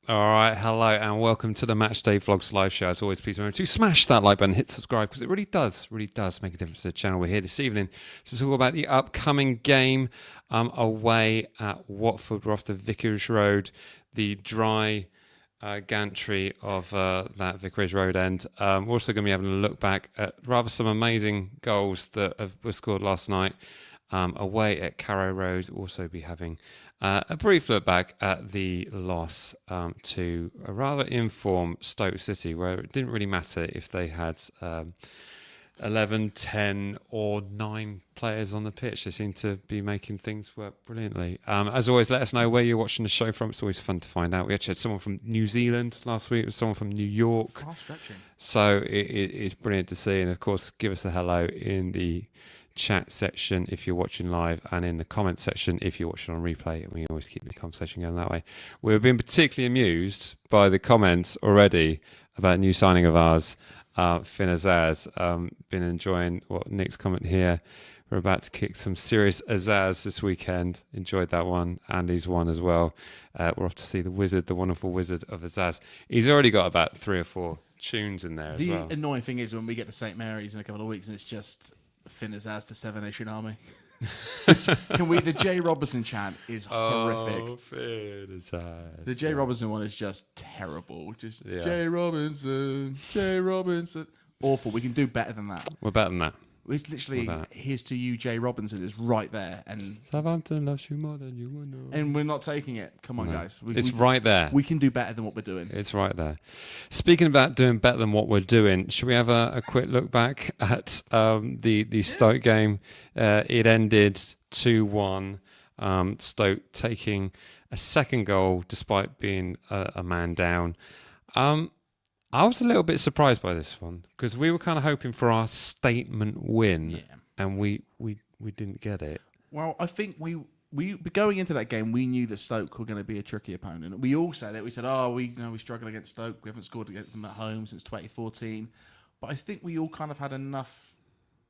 All right, hello and welcome to the Matchday Vlogs live show. As always, please remember to smash that like button, hit subscribe because it really does make a difference to the channel. We're here this evening to talk about the upcoming game away at Watford. We're off to Vicarage Road, the dry gantry of that Vicarage Road end. We're also going to be having a look back at rather some amazing goals that were scored last night away at Carrow Road. We'll also be having a brief look back at the loss to a rather informed Stoke City, where it didn't really matter if they had 11, 10 or 9 players on the pitch. They seem to be making things work brilliantly. As always, let us know where you're watching the show from. It's always fun to find out. We actually had someone from New Zealand last week, someone from New York. Far stretching. So it's brilliant to see. And of course, give us a hello in the chat section if you're watching live, and in the comment section if you're watching on replay, and we always keep the conversation going that way. We've been particularly amused by the comments already about a new signing of ours, Finn Azaz. Been enjoying what Nick's comment here. We're about to kick some serious Azaz this weekend. Enjoyed that one. Andy's one as well. We're off to see the wizard, the wonderful wizard of Azaz. He's already got about 3 or 4 tunes in there as well. The annoying thing is when we get to St Mary's in a couple of weeks and it's just Finn Azaz to Seven Nation Army. The Jay Robinson chant is horrific. Oh, Finn Azaz. The Jay Robinson one is just terrible. Jay Robinson, Jay Robinson. Awful. We can do better than that. We're better than that. It's literally, here's to you, Jay Robinson is right there. And Southampton loves you more than you will know. And we're not taking it. Come on, guys. It's right there. We can do better than what we're doing. It's right there. Speaking about doing better than what we're doing, should we have a quick look back at the Stoke game? It ended 2-1. Stoke taking a second goal despite being a man down. I was a little bit surprised by this one because we were kind of hoping for our statement win, and we didn't get it. Well, I think we going into that game, we knew that Stoke were going to be a tricky opponent. We all said it. We said, we struggle against Stoke. We haven't scored against them at home since 2014. But I think we all kind of had enough.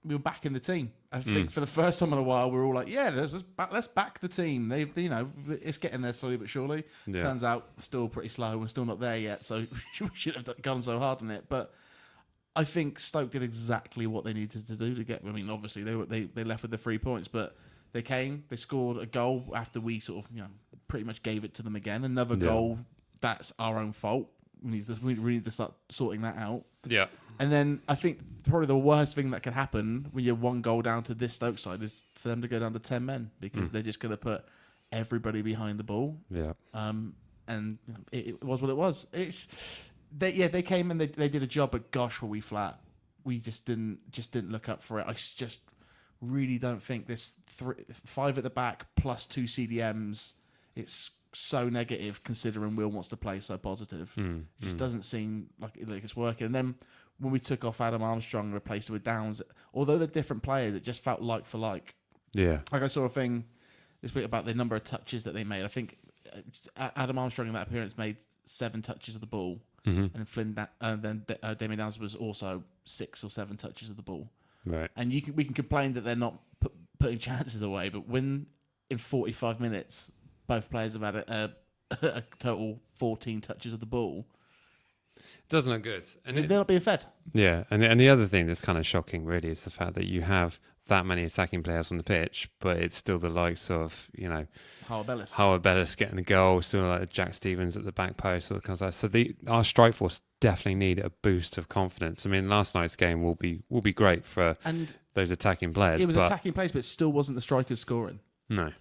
We were back in the team. I think for the first time in a while, we were all like, let's back the team. It's getting there slowly but surely. Yeah. Turns out, still pretty slow. We're still not there yet, so we should have gone so hard on it. But I think Stoke did exactly what they needed to do to get. I mean, obviously they left with the 3 points, but they came. They scored a goal after we sort of pretty much gave it to them again. Another goal. That's our own fault. We need to start sorting that out. Yeah. And then I think probably the worst thing that could happen when you're 1 goal down to this Stoke side is for them to go down to 10 men because they're just going to put everybody behind the ball. Yeah. And it was what it was. They came and they did a job, but gosh, were we flat. We just didn't look up for it. I just really don't think this 5 at the back plus 2 CDMs. It's so negative considering Will wants to play so positive. It just doesn't seem like it's working. And then when we took off Adam Armstrong and replaced it with Downs, although they're different players, it just felt like for like. Yeah. Like I saw a thing this week about the number of touches that they made. I think Adam Armstrong in that appearance made 7 touches of the ball, and then Damien Downs was also 6 or 7 touches of the ball. Right. And we can complain that they're not putting chances away, but when in 45 minutes both players have had a total 14 touches of the ball. Doesn't look good. And they're not being fed. Yeah, and the other thing that's kind of shocking, really, is the fact that you have that many attacking players on the pitch, but it's still the likes of, Howard Bellis getting the goal, still like Jack Stevens at the back post, all that kind of stuff. So our strike force definitely need a boost of confidence. I mean, last night's game will be great for those attacking players. It was attacking players, but it still wasn't the strikers scoring. No.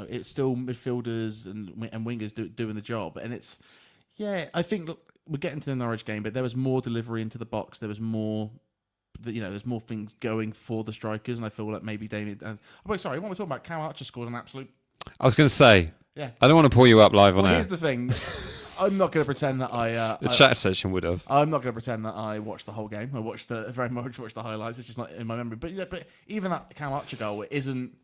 It's still midfielders and wingers doing the job, and I think we're getting to the Norwich game, but there was more delivery into the box. There was more, there's more things going for the strikers, and I feel like maybe Damien. Sorry, what we're talking about? Cam Archer scored an absolute. I was going to say, I don't want to pull you up live on air. Here's the thing. I'm not going to pretend that the chat session would have. I'm not going to pretend that I watched the whole game. I very much watched the highlights. It's just not in my memory. But even that Cam Archer goal, it isn't.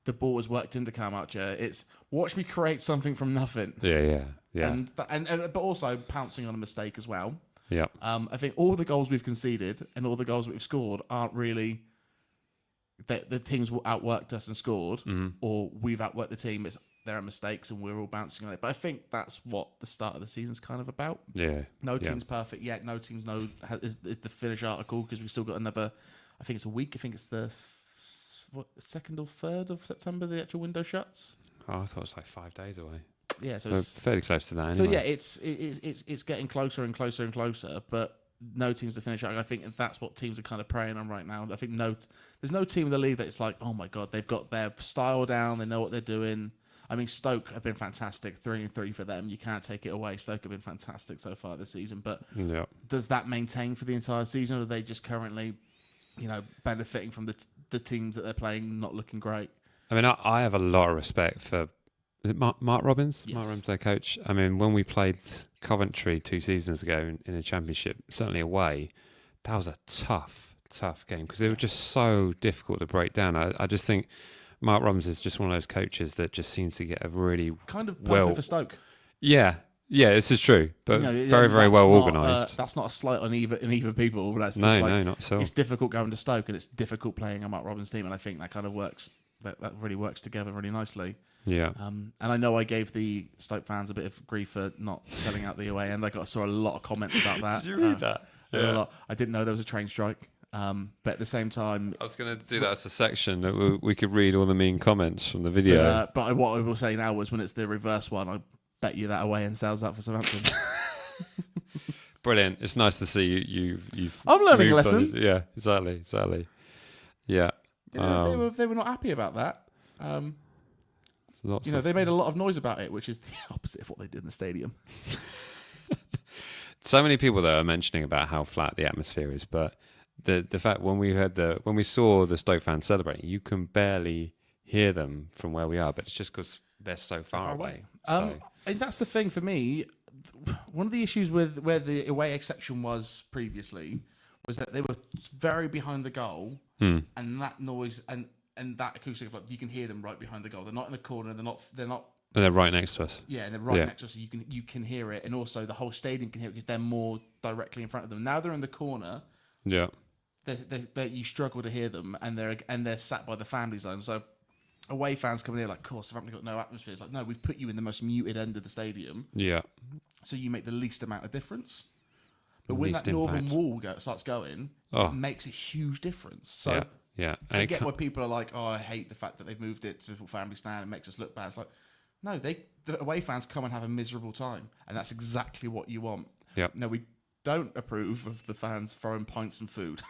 The ball was worked into Cam Archer. It's watch me create something from nothing. Yeah. And but also pouncing on a mistake as well. Yeah. I think all the goals we've conceded and all the goals we've scored aren't really the teams outworked us and scored, or we've outworked the team. It's there are mistakes and we're all bouncing on it. But I think that's what the start of the season's kind of about. Yeah. No team's perfect yet. No team's is the finish article because we've still got another. I think it's a week. I think it's the 2nd or 3rd of September. The actual window shuts. Oh, I thought it was like 5 days away. Yeah, so it's fairly close to that. Anyway. So yeah, it's getting closer and closer and closer. But no teams to finish out. I think that's what teams are kind of preying on right now. I think there's no team in the league that's like, oh my god, they've got their style down. They know what they're doing. I mean, Stoke have been fantastic. 3-3 for them. You can't take it away. Stoke have been fantastic so far this season. But does that maintain for the entire season, or are they just currently, benefiting from the teams that they're playing not looking great? I mean, I have a lot of respect for. Is it Mark Robbins? Yes. Mark Robbins, their coach. I mean, when we played Coventry 2 seasons ago in a championship, certainly away, that was a tough game because they were just so difficult to break down. I just think Mark Robbins is just one of those coaches that just seems to get a really kind of perfect for Stoke. Yeah, this is true, but very, very well organised. That's not a slight on either people. But that's no, not so. It's difficult going to Stoke, and it's difficult playing a Mark Robbins team, and I think that kind of works. That really works together really nicely. Yeah. And I know I gave the Stoke fans a bit of grief for not selling out the away end. I saw a lot of comments about that. Did you read that? Yeah. I didn't know there was a train strike. But at the same time, I was going to do that as a section that we could read all the mean comments from the video. But what I will say now is when it's the reverse one, I bet you that away end sells out for Southampton. Brilliant! It's nice to see you've. I'm learning a lesson. Yeah, exactly. Yeah. They were not happy about that. They made a lot of noise about it, which is the opposite of what they did in the stadium. So many people that are mentioning about how flat the atmosphere is, but the fact when we saw the Stoke fans celebrating, you can barely hear them from where we are, but it's just because they're so far away. And that's the thing for me. One of the issues with where the away section was previously was that they were very behind the goal, and that noise and that acoustic, you can hear them right behind the goal. They're not in the corner. They're not. And they're right next to us. Yeah, and they're right next to us, so you can hear it, and also the whole stadium can hear it because they're more directly in front of them. Now they're in the corner. Yeah. You struggle to hear them, and they're sat by the family zone. So away fans coming here like, of course, Southampton got no atmosphere. It's like, no, we've put you in the most muted end of the stadium. Yeah. So you make the least amount of difference. But when that northern wall starts going, it makes a huge difference. So I get why people are like, oh, I hate the fact that they've moved it to the family stand. It makes us look bad. It's like, no, the away fans come and have a miserable time, and that's exactly what you want. Yeah. No, we don't approve of the fans throwing pints and food.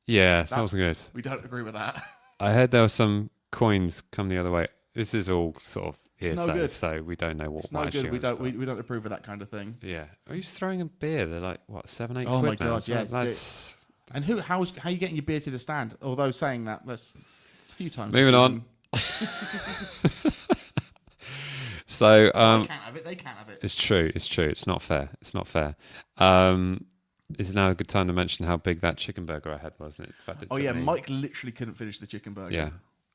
Yeah, that was good. We don't agree with that. I heard there were some coins come the other way. This is all sort of hearsay, no so we don't know what. It's no good. We don't approve of that kind of thing. Yeah, are you throwing a beer? They're like what, 7, 8 quid now? My god, yeah. That's... And how are you getting your beer to the stand? Although saying that, it's a few times. Moving on. So I can't have it. They can't have it. It's true. It's not fair. Is now a good time to mention how big that chicken burger I had was? In fact, Mike literally couldn't finish the chicken burger. Yeah,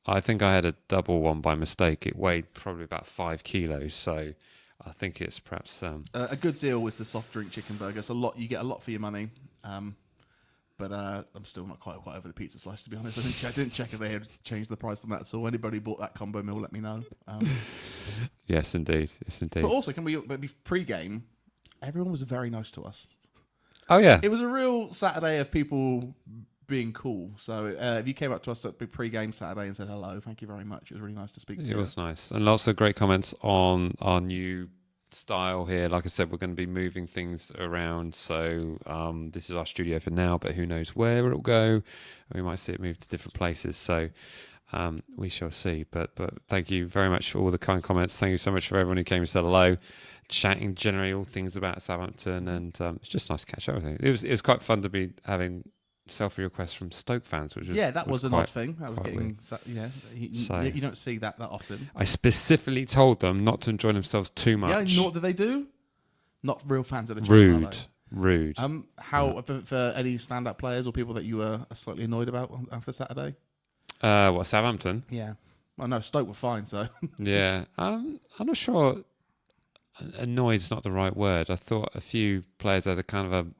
I think I had a double one by mistake. It weighed probably about 5 kilos, so I think it's perhaps a good deal with the soft drink chicken burger. It's a lot. You get a lot for your money. But I'm still not quite over the pizza slice, to be honest. I didn't check if they had changed the price on that at all. Anybody bought that combo meal, let me know. Yes, indeed. But also, pre-game, everyone was very nice to us. Oh, yeah. It was a real Saturday of people being cool. So if you came up to us at pre-game Saturday and said hello, thank you very much. It was really nice to speak to you. It was nice. And lots of great comments on our new style here. Like I said, we're going to be moving things around. So this is our studio for now, but who knows where it'll go. We might see it move to different places. So we shall see. But thank you very much for all the kind comments. Thank you so much for everyone who came and said hello, chatting generally all things about Southampton, and it's just nice to catch up with you. It was quite fun to be having selfie requests from Stoke fans, which was an odd thing. That was getting, you don't see that often. I specifically told them not to enjoy themselves too much. Yeah, what do they do? Not real fans of the team. Rude. For any stand-up players or people that you were slightly annoyed about after Saturday? Southampton? Yeah. Well, no, Stoke were fine, so. Yeah. I'm not sure. Annoyed's not the right word. I thought a few players had a kind of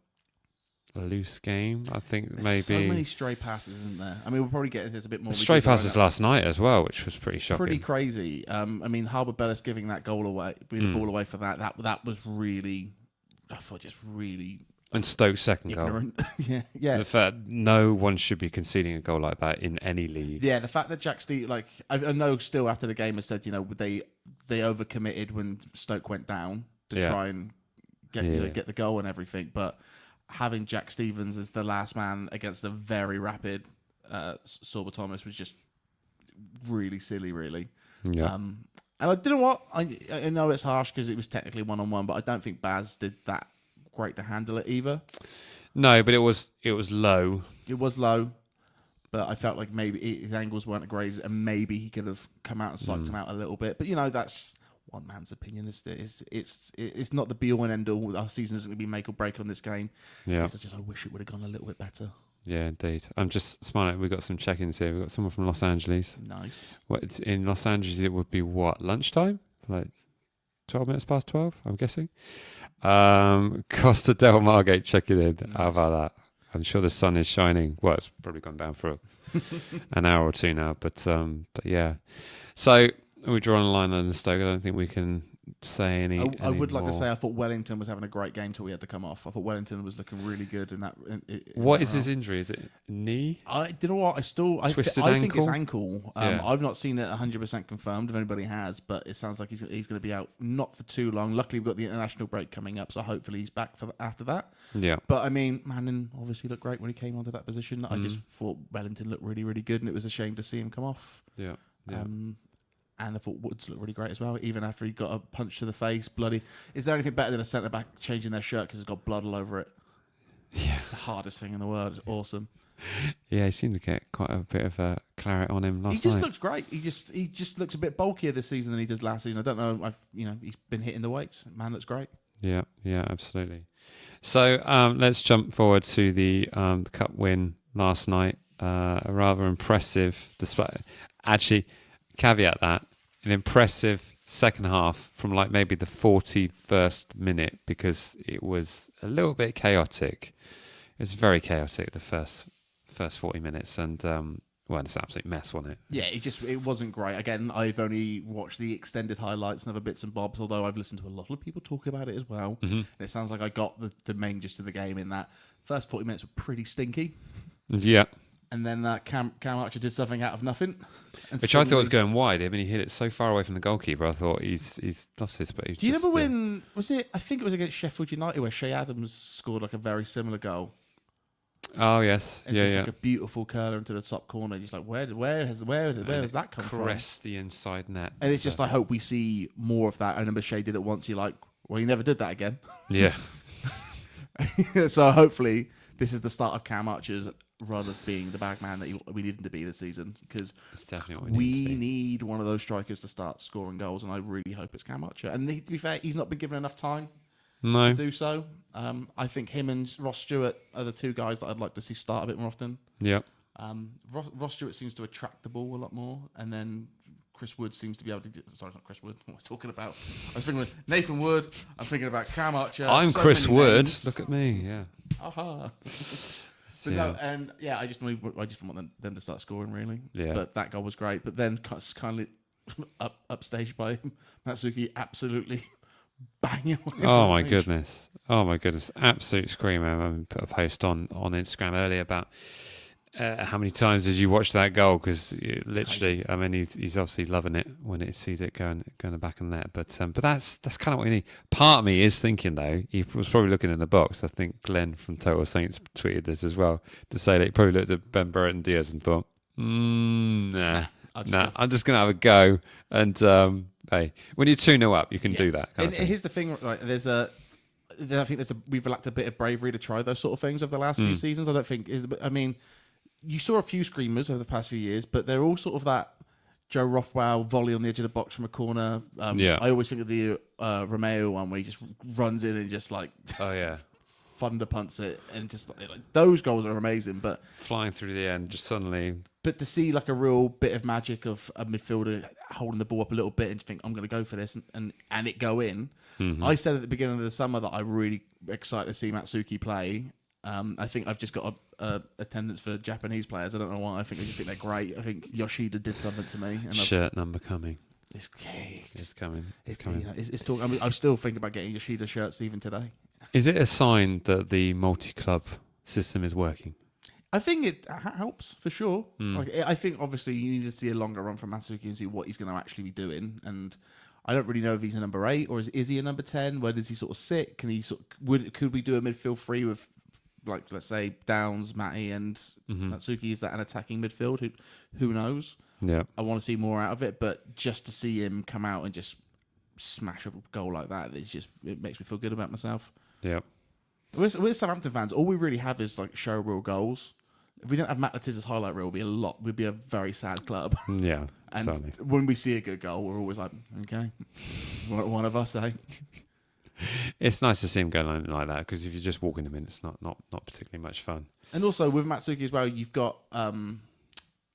a loose game. I think There's maybe so many stray passes, isn't there? I mean, we'll probably get into this a bit more. Stray passes last night as well, which was pretty shocking. Pretty crazy. I mean, Harbour Bellis giving that goal away, the ball away for that was really, I thought, just really. And Stoke's second ignorant. goal. yeah. The fact no one should be conceding a goal like that in any league. Yeah, the fact that Jack Steve, I know still after the game has said, they overcommitted when Stoke went down to try and get the goal and everything, but having Jack Stevens as the last man against a very rapid Sorba Thomas was just really silly, really. Yeah. And I don't know what I know it's harsh because it was technically 1-on-1, but I don't think Baz did that great to handle it either. No, but it was low. It was low, but I felt like maybe his angles weren't great, and maybe he could have come out and psyched him out a little bit. But that's one man's opinion. It's not the be all and end all. Our season isn't going to be make or break on this game. Yeah, I wish it would have gone a little bit better. Yeah, indeed. I'm just smiling. We've got some check-ins here. We've got someone from Los Angeles. Nice. It's in Los Angeles, it would be what, lunchtime? Like 12 minutes past 12, I'm guessing. Costa del Margate checking in. Nice. How about that? I'm sure the sun is shining. Well, it's probably gone down for an hour or two now, but yeah. So we draw a line on the Stoke. I don't think we can say any. I would like to say I thought Wellington was having a great game till we had to come off. I thought Wellington was looking really good in that. What is his injury? Is it knee? Do you know what? Twisted I ankle? think it's ankle. I've not seen it 100% confirmed if anybody has, but it sounds like he's going to be out not for too long. Luckily, we've got the international break coming up, so hopefully he's back after that. Yeah. But I mean, Manning obviously looked great when he came onto that position. I just thought Wellington looked really, really good, and it was a shame to see him come off. Yeah. And I thought Woods looked really great as well, even after he got a punch to the face, bloody. Is there anything better than a centre-back changing their shirt because it's got blood all over it? Yeah. It's the hardest thing in the world. It's awesome. Yeah, he seemed to get quite a bit of a claret on him last night. He just looks great. He just looks a bit bulkier this season than he did last season. I don't know. He's been hitting the weights. Man looks great. Yeah, absolutely. So let's jump forward to the cup win last night. A rather impressive display. Actually, caveat that. An impressive second half from maybe the 41st minute because it was a little bit chaotic. It was very chaotic the first 40 minutes and it's an absolute mess, wasn't it? Yeah, it wasn't great. Again, I've only watched the extended highlights and other bits and bobs, although I've listened to a lot of people talk about it as well. Mm-hmm. And it sounds like I got the main gist of the game in that first 40 minutes were pretty stinky. Yeah. And then Cam Archer did something out of nothing. Which I thought was going wide. I mean, he hit it so far away from the goalkeeper. I thought he's lost this. But do you remember when, was it, I think it was against Sheffield United where Shea Adams scored a very similar goal? Oh, yes. And just a beautiful curler into the top corner. Just where has that come from? Caressed the inside net. And it's just, I hope we see more of that. I remember Shea did it once. You're like, well, he never did that again. Yeah. So hopefully this is the start of Cam Archer's run of being the bag man that we need him to be this season, because it's definitely what we need one of those strikers to start scoring goals, and I really hope it's Cam Archer. And to be fair, he's not been given enough time to do so. I think him and Ross Stewart are the two guys that I'd like to see start a bit more often. Yeah. Ross Stewart seems to attract the ball a lot more, and then Chris Wood seems to be able to get... Sorry, not Chris Wood. What am I talking about? I was thinking of Nathan Wood. I'm thinking about Cam Archer. I'm Chris Wood. Names. Look at me, yeah. Aha. But no, and I just want them to start scoring, really. Yeah. But that goal was great. But then kindly upstaged by Matsuki, absolutely banging away. Oh my goodness! Absolute screamer. I put a post on Instagram earlier about how many times did you watch that goal? Because literally, I mean, he's obviously loving it when he sees it going the back of the net. But that's kind of what you need. Part of me is thinking though, he was probably looking in the box. I think Glenn from Total Saints tweeted this as well to say that he probably looked at Ben Burton Diaz and thought, nah, I'm just gonna have a go. And hey, when you're 2-0 up, you can do that. And here's the thing, right? I think we've lacked a bit of bravery to try those sort of things over the last few seasons. I don't think you saw a few screamers over the past few years, but they're all sort of that Joe Rothwell volley on the edge of the box from a corner. I always think of the Romeo one where he just runs in and just thunder punts it, and just those goals are amazing. But flying through the end, just suddenly. But to see a real bit of magic of a midfielder holding the ball up a little bit and think I'm going to go for this and it go in. Mm-hmm. I said at the beginning of the summer that I'm really excited to see Matsuki play. I think I've just got a attendance for Japanese players. I don't know why. I just think they're great. I think Yoshida did something to me. And Shirt number coming. It's coming. It's coming. It's talking. I mean, I'm still thinking about getting Yoshida shirts even today. Is it a sign that the multi-club system is working? I think it helps for sure. I think obviously you need to see a longer run from Matsuki and see what he's going to actually be doing. And I don't really know if he's a number 8 or is he a number 10? Where does he sort of sit? Can he could we do a midfield 3 with, like, let's say Downs, Matty, and Matsuki? Is that an attacking midfield? Who knows? Yeah, I want to see more out of it, but just to see him come out and just smash a goal like that, it makes me feel good about myself. Yeah. We're Southampton fans. All we really have is like show reel goals. If we don't have Matt Letiz's highlight reel, we'd be a very sad club. Yeah, and certainly. When we see a good goal, we're always like, okay, one of us, eh? It's nice to see him going like that, because if you're just walking him in, it's not particularly much fun. And also with Matsuki as well, you've got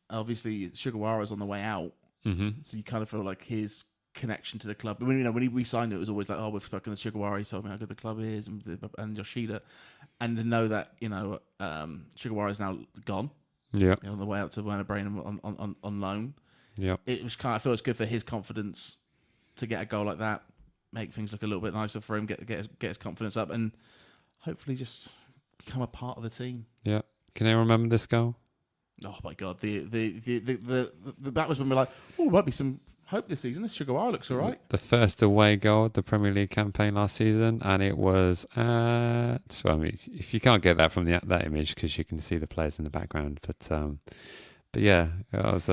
obviously Sugawara's on the way out, so you kind of feel like his connection to the club. When we signed it was always like, oh, we've spoken to Sugawara, he told me how good the club is, and Yoshida, and to know that Sugawara is now gone, on the way out to Werner Bremen on loan. Yeah, it was I feel it's good for his confidence to get a goal like that, make things look a little bit nicer for him, get his confidence up, and hopefully just become a part of the team. Yeah, can anyone remember this goal? Oh my God, that was when we're like, oh, might be some hope this season. This Sugawara looks all right. The first away goal of the Premier League campaign last season, and it was at... Well, I mean, if you can't get that from that image, because you can see the players in the background, but yeah, that was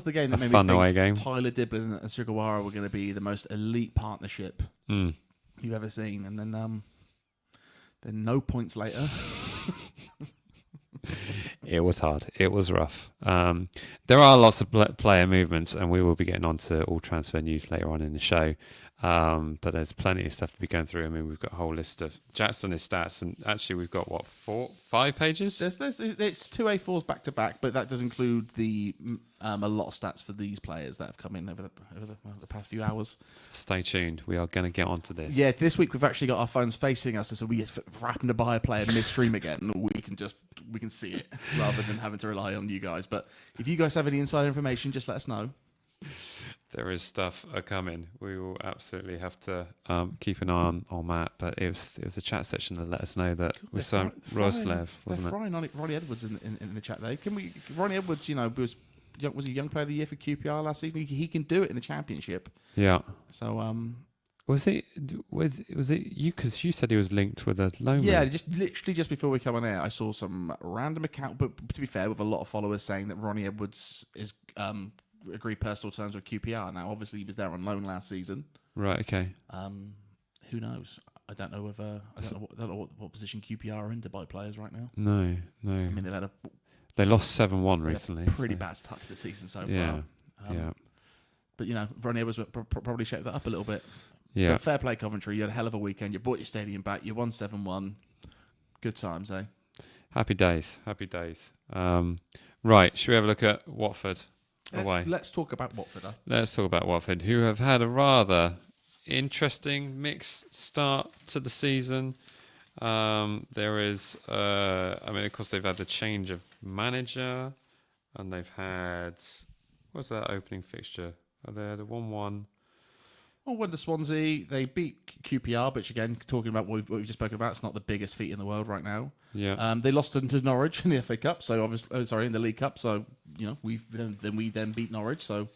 the game that made fun me think away game. Tyler Diblin and Sugawara were going to be the most elite partnership you've ever seen, and then no points later. It was hard. It was rough. There are lots of player movements, and we will be getting on to all transfer news later on in the show. But there's plenty of stuff to be going through. I mean, we've got a whole list of Jack's done his stats, and actually we've got 5 pages? It's 2 A4s back to back, but that does include a lot of stats for these players that have come in over the past few hours. Stay tuned. We are going to get onto this. Yeah, this week we've actually got our phones facing us, so we happen to buy a player midstream again, we can see it rather than having to rely on you guys. But if you guys have any inside information, just let us know. There is stuff coming. We will absolutely have to keep an eye on that. But it was a chat section that let us know that we saw Roslev, wasn't it? Frying on it. Ronnie Edwards in the chat there. Ronnie Edwards, was a young player of the year for QPR last season. He can do it in the Championship. Yeah. So was it you? Because you said he was linked with a loan. Yeah, literally just before we come on air, I saw some random account. But to be fair, with a lot of followers saying that Ronnie Edwards is agreed personal terms with QPR. Now, obviously, he was there on loan last season. Right. Okay. Who knows? I don't know whether I don't know what position QPR are in to buy players right now. No. I mean, they lost 7-1 recently. Pretty bad start to the season so far. Yeah. But Ronnie Edwards would probably shake that up a little bit. Yeah. But fair play, Coventry. You had a hell of a weekend. You bought your stadium back. You won 7-1. Good times, eh? Happy days. Right. Should we have a look at Watford? Let's talk about Watford. Let's talk about Watford, who have had a rather interesting mixed start to the season. There is, of course, they've had the change of manager, and they've had, what's that opening fixture? They had a 1-1. Well, went to Swansea. They beat QPR, which again, talking about what we've just spoken about, it's not the biggest feat in the world right now. Yeah. They lost to Norwich in the FA Cup, so obviously, in the League Cup. So we then beat Norwich. So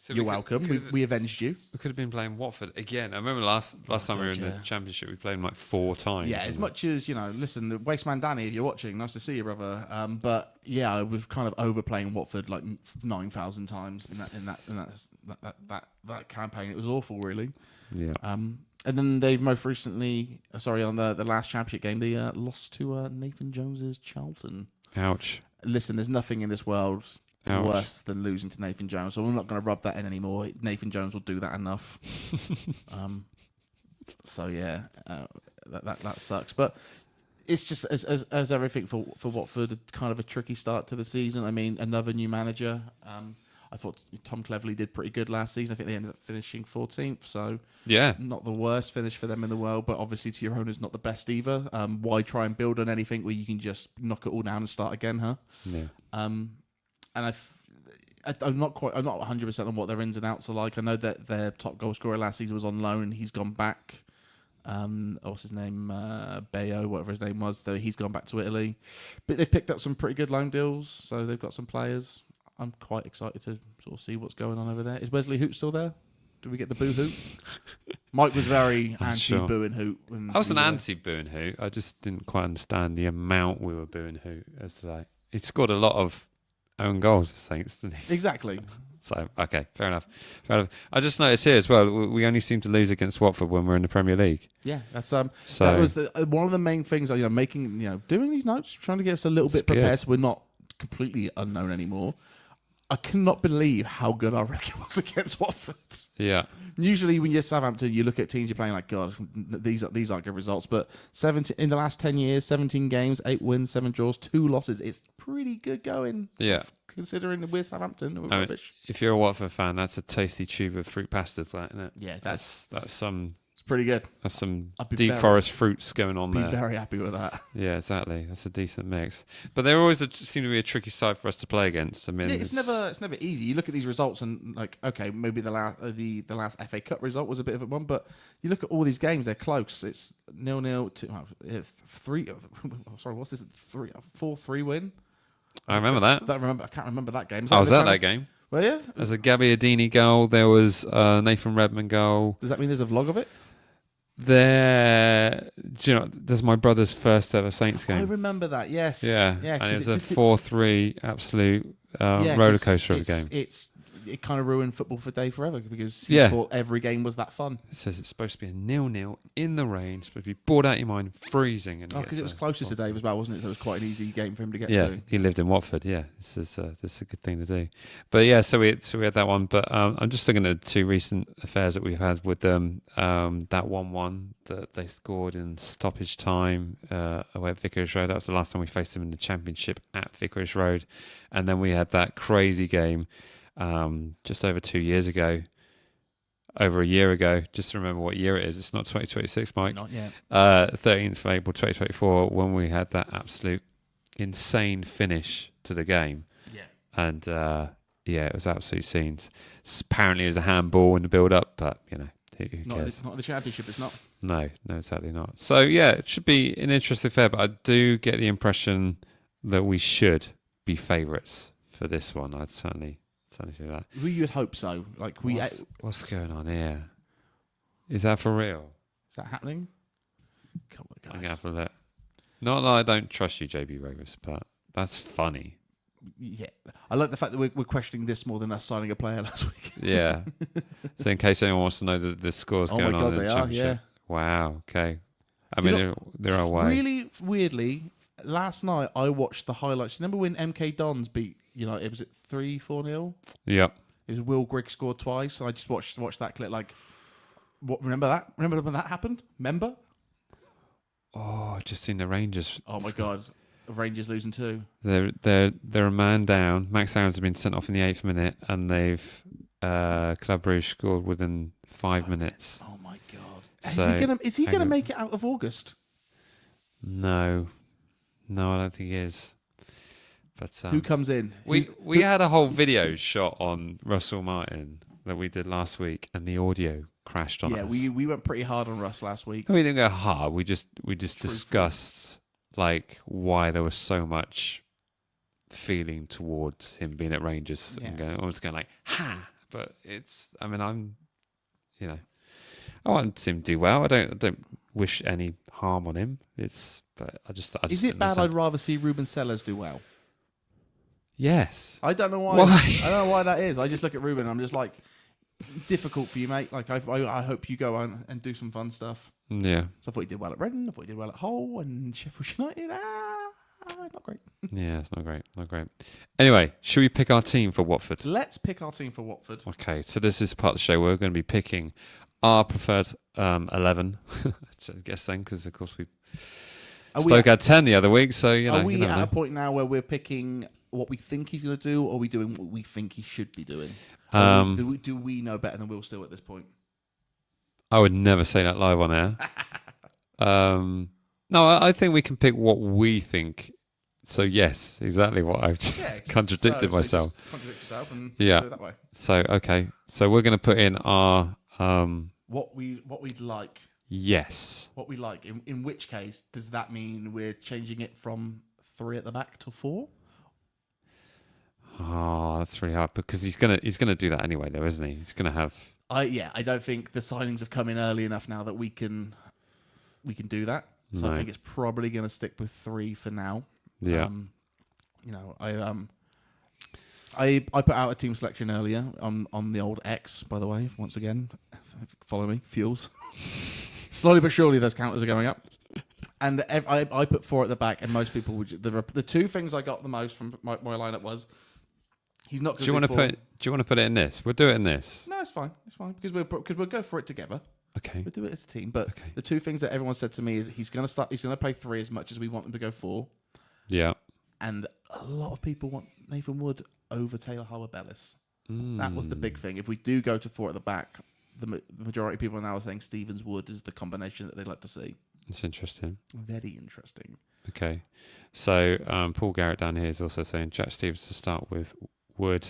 you're welcome. We avenged you. We could have been playing Watford again. I remember last time we were in the Championship, we played them like 4 times. Yeah, as much as listen, Wasteman Danny, if you're watching, nice to see you, brother. But yeah, I was kind of overplaying Watford like 9,000 times in that campaign. It was awful, really. Yeah. And then they most recently, on the last Championship game, they lost to Nathan Jones's Charlton. Ouch. Listen, there's nothing in this world worse than losing to Nathan Jones, so I'm not going to rub that in anymore. Nathan Jones will do that enough. So yeah, that sucks. But it's just as everything for Watford, kind of a tricky start to the season. I mean, another new manager. I thought Tom Cleverley did pretty good last season. I think they ended up finishing 14th, so yeah, not the worst finish for them in the world, but obviously to your own is not the best either. Why try and build on anything where you can just knock it all down and start again, huh? Yeah. And I'm not 100% on what their ins and outs are like. I know that their top goal scorer last season was on loan and he's gone back. What's his name? Bayo, whatever his name was. So he's gone back to Italy. But they've picked up some pretty good loan deals, so they've got some players. I'm quite excited to sort of see what's going on over there. Is Wesley Hoot still there? Do we get the boo hoot? Mike was very anti-boo and hoot. I wasn't anti-boo and hoot. I just didn't quite understand the amount we were booing hoot. It's like he scored a lot of own goals for Saints, didn't he? Exactly. So, okay, fair enough. I just noticed here as well, we only seem to lose against Watford when we're in the Premier League. Yeah, that's that was one of the main things. Doing these notes, trying to get us a little bit prepared, so we're not completely unknown anymore. I cannot believe how good our record was against Watford. Yeah. Usually, when you're Southampton, you look at teams you're playing like, God, these aren't good results. But 17 in the last 10 years, 17 games, 8 wins, 7 draws, 2 losses. It's pretty good going. Yeah. Considering we're Southampton, and we're rubbish. If you're a Watford fan, that's a tasty tube of fruit pastas, isn't it? Yeah, that's some. It's pretty good. That's some deep forest fruits going on there. Be very happy with that. Yeah, exactly. That's a decent mix. But there always seem to be a tricky side for us to play against. I mean, it's never easy. You look at these results and like, okay, maybe the last FA Cup result was a bit of a one, but you look at all these games, they're close. It's 0-0 to 3. Sorry, what's this? 4-3 win. I remember that. I can't remember that game. I was at that game. Well, yeah. There's a Gabbiadini goal. There was a Nathan Redmond goal. Does that mean there's a vlog of it? There's my brother's first ever Saints game. I remember that. Yes. Yeah. And it was a 4-3 absolute roller coaster of a game. It kind of ruined football for Dave forever because he thought every game was that fun. It says it's supposed to be a 0-0 in the rain, supposed to be bored out of your mind, freezing. Because it was closest to Dave as well, wasn't it? So it was quite an easy game for him to get to. Yeah, he lived in Watford. Yeah, this is a good thing to do. But yeah, so we had that one. But I'm just looking at 2 recent affairs that we've had with them. That 1-1 that they scored in stoppage time away at Vicarage Road. That was the last time we faced them in the Championship at Vicarage Road. And then we had that crazy game just over 2 years ago, over a year ago, just to remember what year it is. It's not 2026, Mike. Not yet. 13th of April 2024, when we had that absolute insane finish to the game. Yeah. And it was absolute scenes. Apparently it was a handball in the build-up, but, who cares? Not the Championship, it's not. No, exactly not. So, yeah, it should be an interesting affair, but I do get the impression that we should be favourites for this one. I'd certainly do that. You'd hope so. Like what's going on here? Is that for real? Is that happening? Come on, guys. I'm gonna have to let. Not that I don't trust you, JB Rovers, but that's funny. Yeah, I like the fact that we're questioning this more than us signing a player last week. Yeah. So in case anyone wants to know the scores going on in the Championship. Yeah. Wow. Okay. I mean, they're away. Really weirdly, last night I watched the highlights. Remember when MK Dons beat United? Was it 3-4-0? Yep. It was Will Grigg scored twice. So I just watched that clip. Like, what? Remember that? Remember when that happened? Remember? Oh, just seen the Rangers. Oh my God, Rangers losing 2. They're a man down. Max Aarons has been sent off in the 8th minute, and they've Club Brugge scored within 5 minutes. Oh my God! So, is he gonna make it out of August? No, I don't think he is. But who comes in? We had a whole video shot on Russell Martin that we did last week, and the audio crashed on us. Yeah, we went pretty hard on Russ last week. We didn't go hard. We just discussed like why there was so much feeling towards him being at Rangers and I was going like ha. But it's. I mean, I want him to do well. I don't wish any harm on him. But I just. Is it bad? I'd rather see Ruben Sellers do well. Yes. I don't know why. Why? I don't know why that is. I just look at Ruben and I'm just like, difficult for you, mate. Like, I hope you go on and do some fun stuff. Yeah. So I thought he did well at Reading. I thought he did well at Hull and Sheffield United. Not great. Yeah, it's not great. Anyway, should we pick our team for Watford? Let's pick our team for Watford. Okay, so this is part of the show where we're going to be picking our preferred 11. I guess then, because of course Stoke had 10 the other week, so Are we at a point now where we're picking what we think he's going to do, or are we doing what we think he should be doing? Do we know better than Will Still at this point? I would never say that live on air. No, I think we can pick what we think. So yes, exactly what I've just contradicted myself. Just contradict yourself and do it that way. So okay, so we're going to put in our what we'd like. Yes. What we like. In which case, does that mean we're changing it from 3 at the back to 4? Oh, that's really hard because he's gonna do that anyway, though, isn't he? He's gonna have. I don't think the signings have come in early enough now that we can do that. So I think it's probably going to stick with 3 for now. Yeah. I put out a team selection earlier on the old X, by the way. Once again, follow me, fuels. Slowly but surely, those counters are going up. And I put 4 at the back, and most people would. The 2 things I got the most from my lineup was he's not. Do you want to put it in this? We'll do it in this. No, it's fine. It's fine because we'll go for it together. Okay. We'll do it as a team. But the 2 things that everyone said to me is he's going to play 3 as much as we want him to go 4. Yeah. And a lot of people want Nathan Wood over Taylor Harwood-Bellis. That was the big thing. If we do go to 4 at the back, the majority of people now are saying Stevens-Wood is the combination that they'd like to see. That's interesting. Very interesting. Okay. So Paul Garrett down here is also saying Jack Stevens to start with Wood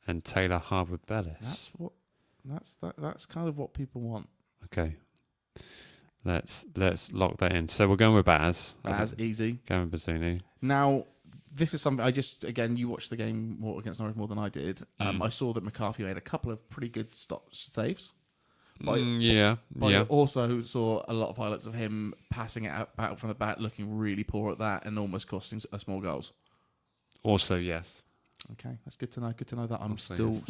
and Taylor Harwood-Bellis. That's kind of what people want. Okay. Let's lock that in. So we're going with Baz. Baz, easy. Going with Bazunu. Now, this is something you watched the game against Norwich more than I did. I saw that McCarthy made a couple of pretty good saves. But I also saw a lot of highlights of him passing it out from the back, looking really poor at that, and almost costing small goals. Also, yes. Okay, that's good to know. Good to know that I'm still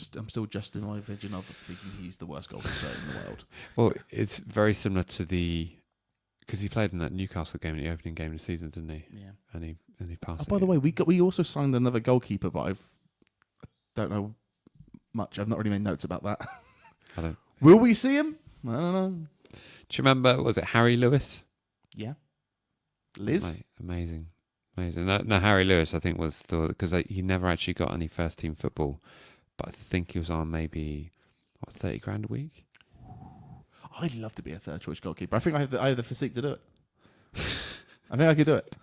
just in my vision of thinking he's the worst goalkeeper in the world. Well, it's very similar to because he played in that Newcastle game, in the opening game of the season, didn't he? Yeah. And he passed. By the way, we also signed another goalkeeper, but I don't know much. I've not really made notes about that. I don't. Will we see him? I don't know. Do you remember? Was it Harry Lewis? Yeah. Liz. Mate, amazing. No, Harry Lewis, I think, was because he never actually got any first team football, but I think he was on maybe $30,000 a week. I'd love to be a third choice goalkeeper. I think I have the physique to do it. I think I could do it.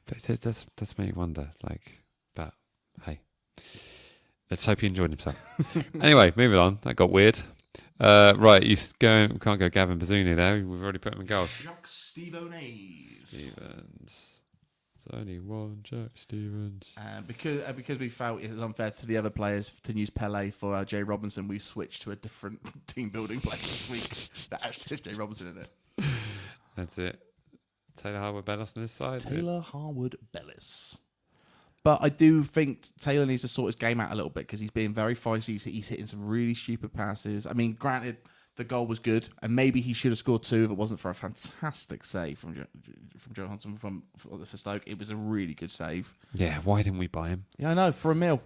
But it does make you wonder. But hey, let's hope he enjoyed himself. Anyway, moving on. That got weird. Right, we can't go Gavin Bazunu there. We've already put him in goals. Jack Stevens. There's only one Jack Stevens. Because we felt it was unfair to the other players to use Pele for Jay Robinson, we switched to a different team building play this week that actually has Jay Robinson in it. That's it. Taylor Harwood-Bellis on this side. Taylor Harwood-Bellis. But I do think Taylor needs to sort his game out a little bit because he's being very feisty. He's hitting some really stupid passes. I mean, granted, the goal was good, and maybe he should have scored 2 if it wasn't for a fantastic save from Johansson for Stoke. It was a really good save. Yeah, why didn't we buy him? Yeah, I know. For $1 million.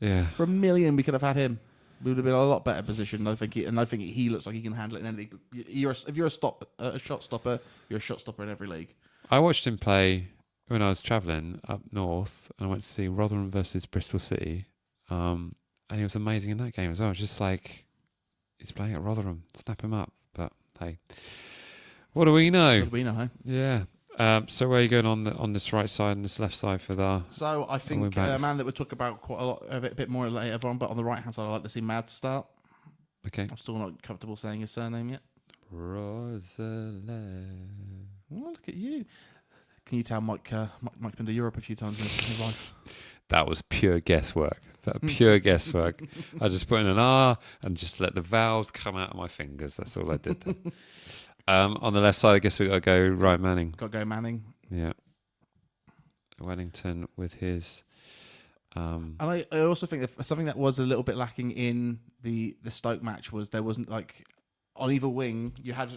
Yeah. For $1 million, we could have had him. We would have been in a lot better position. I think he looks like he can handle it in any league. If you're a shot stopper, you're a shot stopper in every league. I watched him play when I was travelling up north, and I went to see Rotherham versus Bristol City, and he was amazing in that game as well. It was just like, he's playing at Rotherham, snap him up. But hey, what do we know? What do we know, hey? Yeah. So where are you going on this right side and this left side for the? So I think a man that we'll talk about a bit more later on, but on the right hand side, I'd like to see Mad start. Okay. I'm still not comfortable saying his surname yet. Rosalind. Oh, look at you. Can you tell Mike's been to Europe a few times in his life? That was pure guesswork. Pure guesswork. I just put in an R and just let the vowels come out of my fingers. That's all I did there. On the left side, I guess we got to go Ryan Manning. Got to go Manning. Yeah. Wellington with his... And I also think that something that was a little bit lacking in the Stoke match was there wasn't on either wing, you had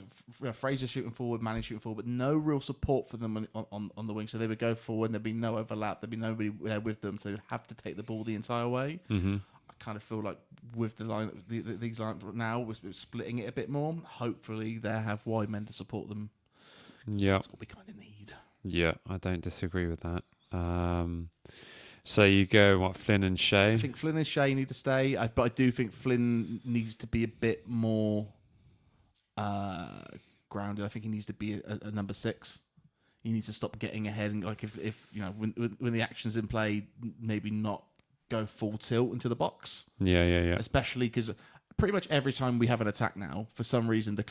Fraser shooting forward, Manning shooting forward, but no real support for them on the wing. So they would go forward and there'd be no overlap. There'd be nobody there with them. So they'd have to take the ball the entire way. Mm-hmm. I kind of feel like with the line, these lines now, we're splitting it a bit more. Hopefully they have wide men to support them. Yeah. That's what we kind of need. Yeah, I don't disagree with that. So you go, Flynn and Shea? I think Flynn and Shea need to stay, but I do think Flynn needs to be a bit more grounded. I think he needs to be a number 6. He needs to stop getting ahead and if when the action's in play, maybe not go full tilt into the box. Yeah. Especially because pretty much every time we have an attack now, for some reason, the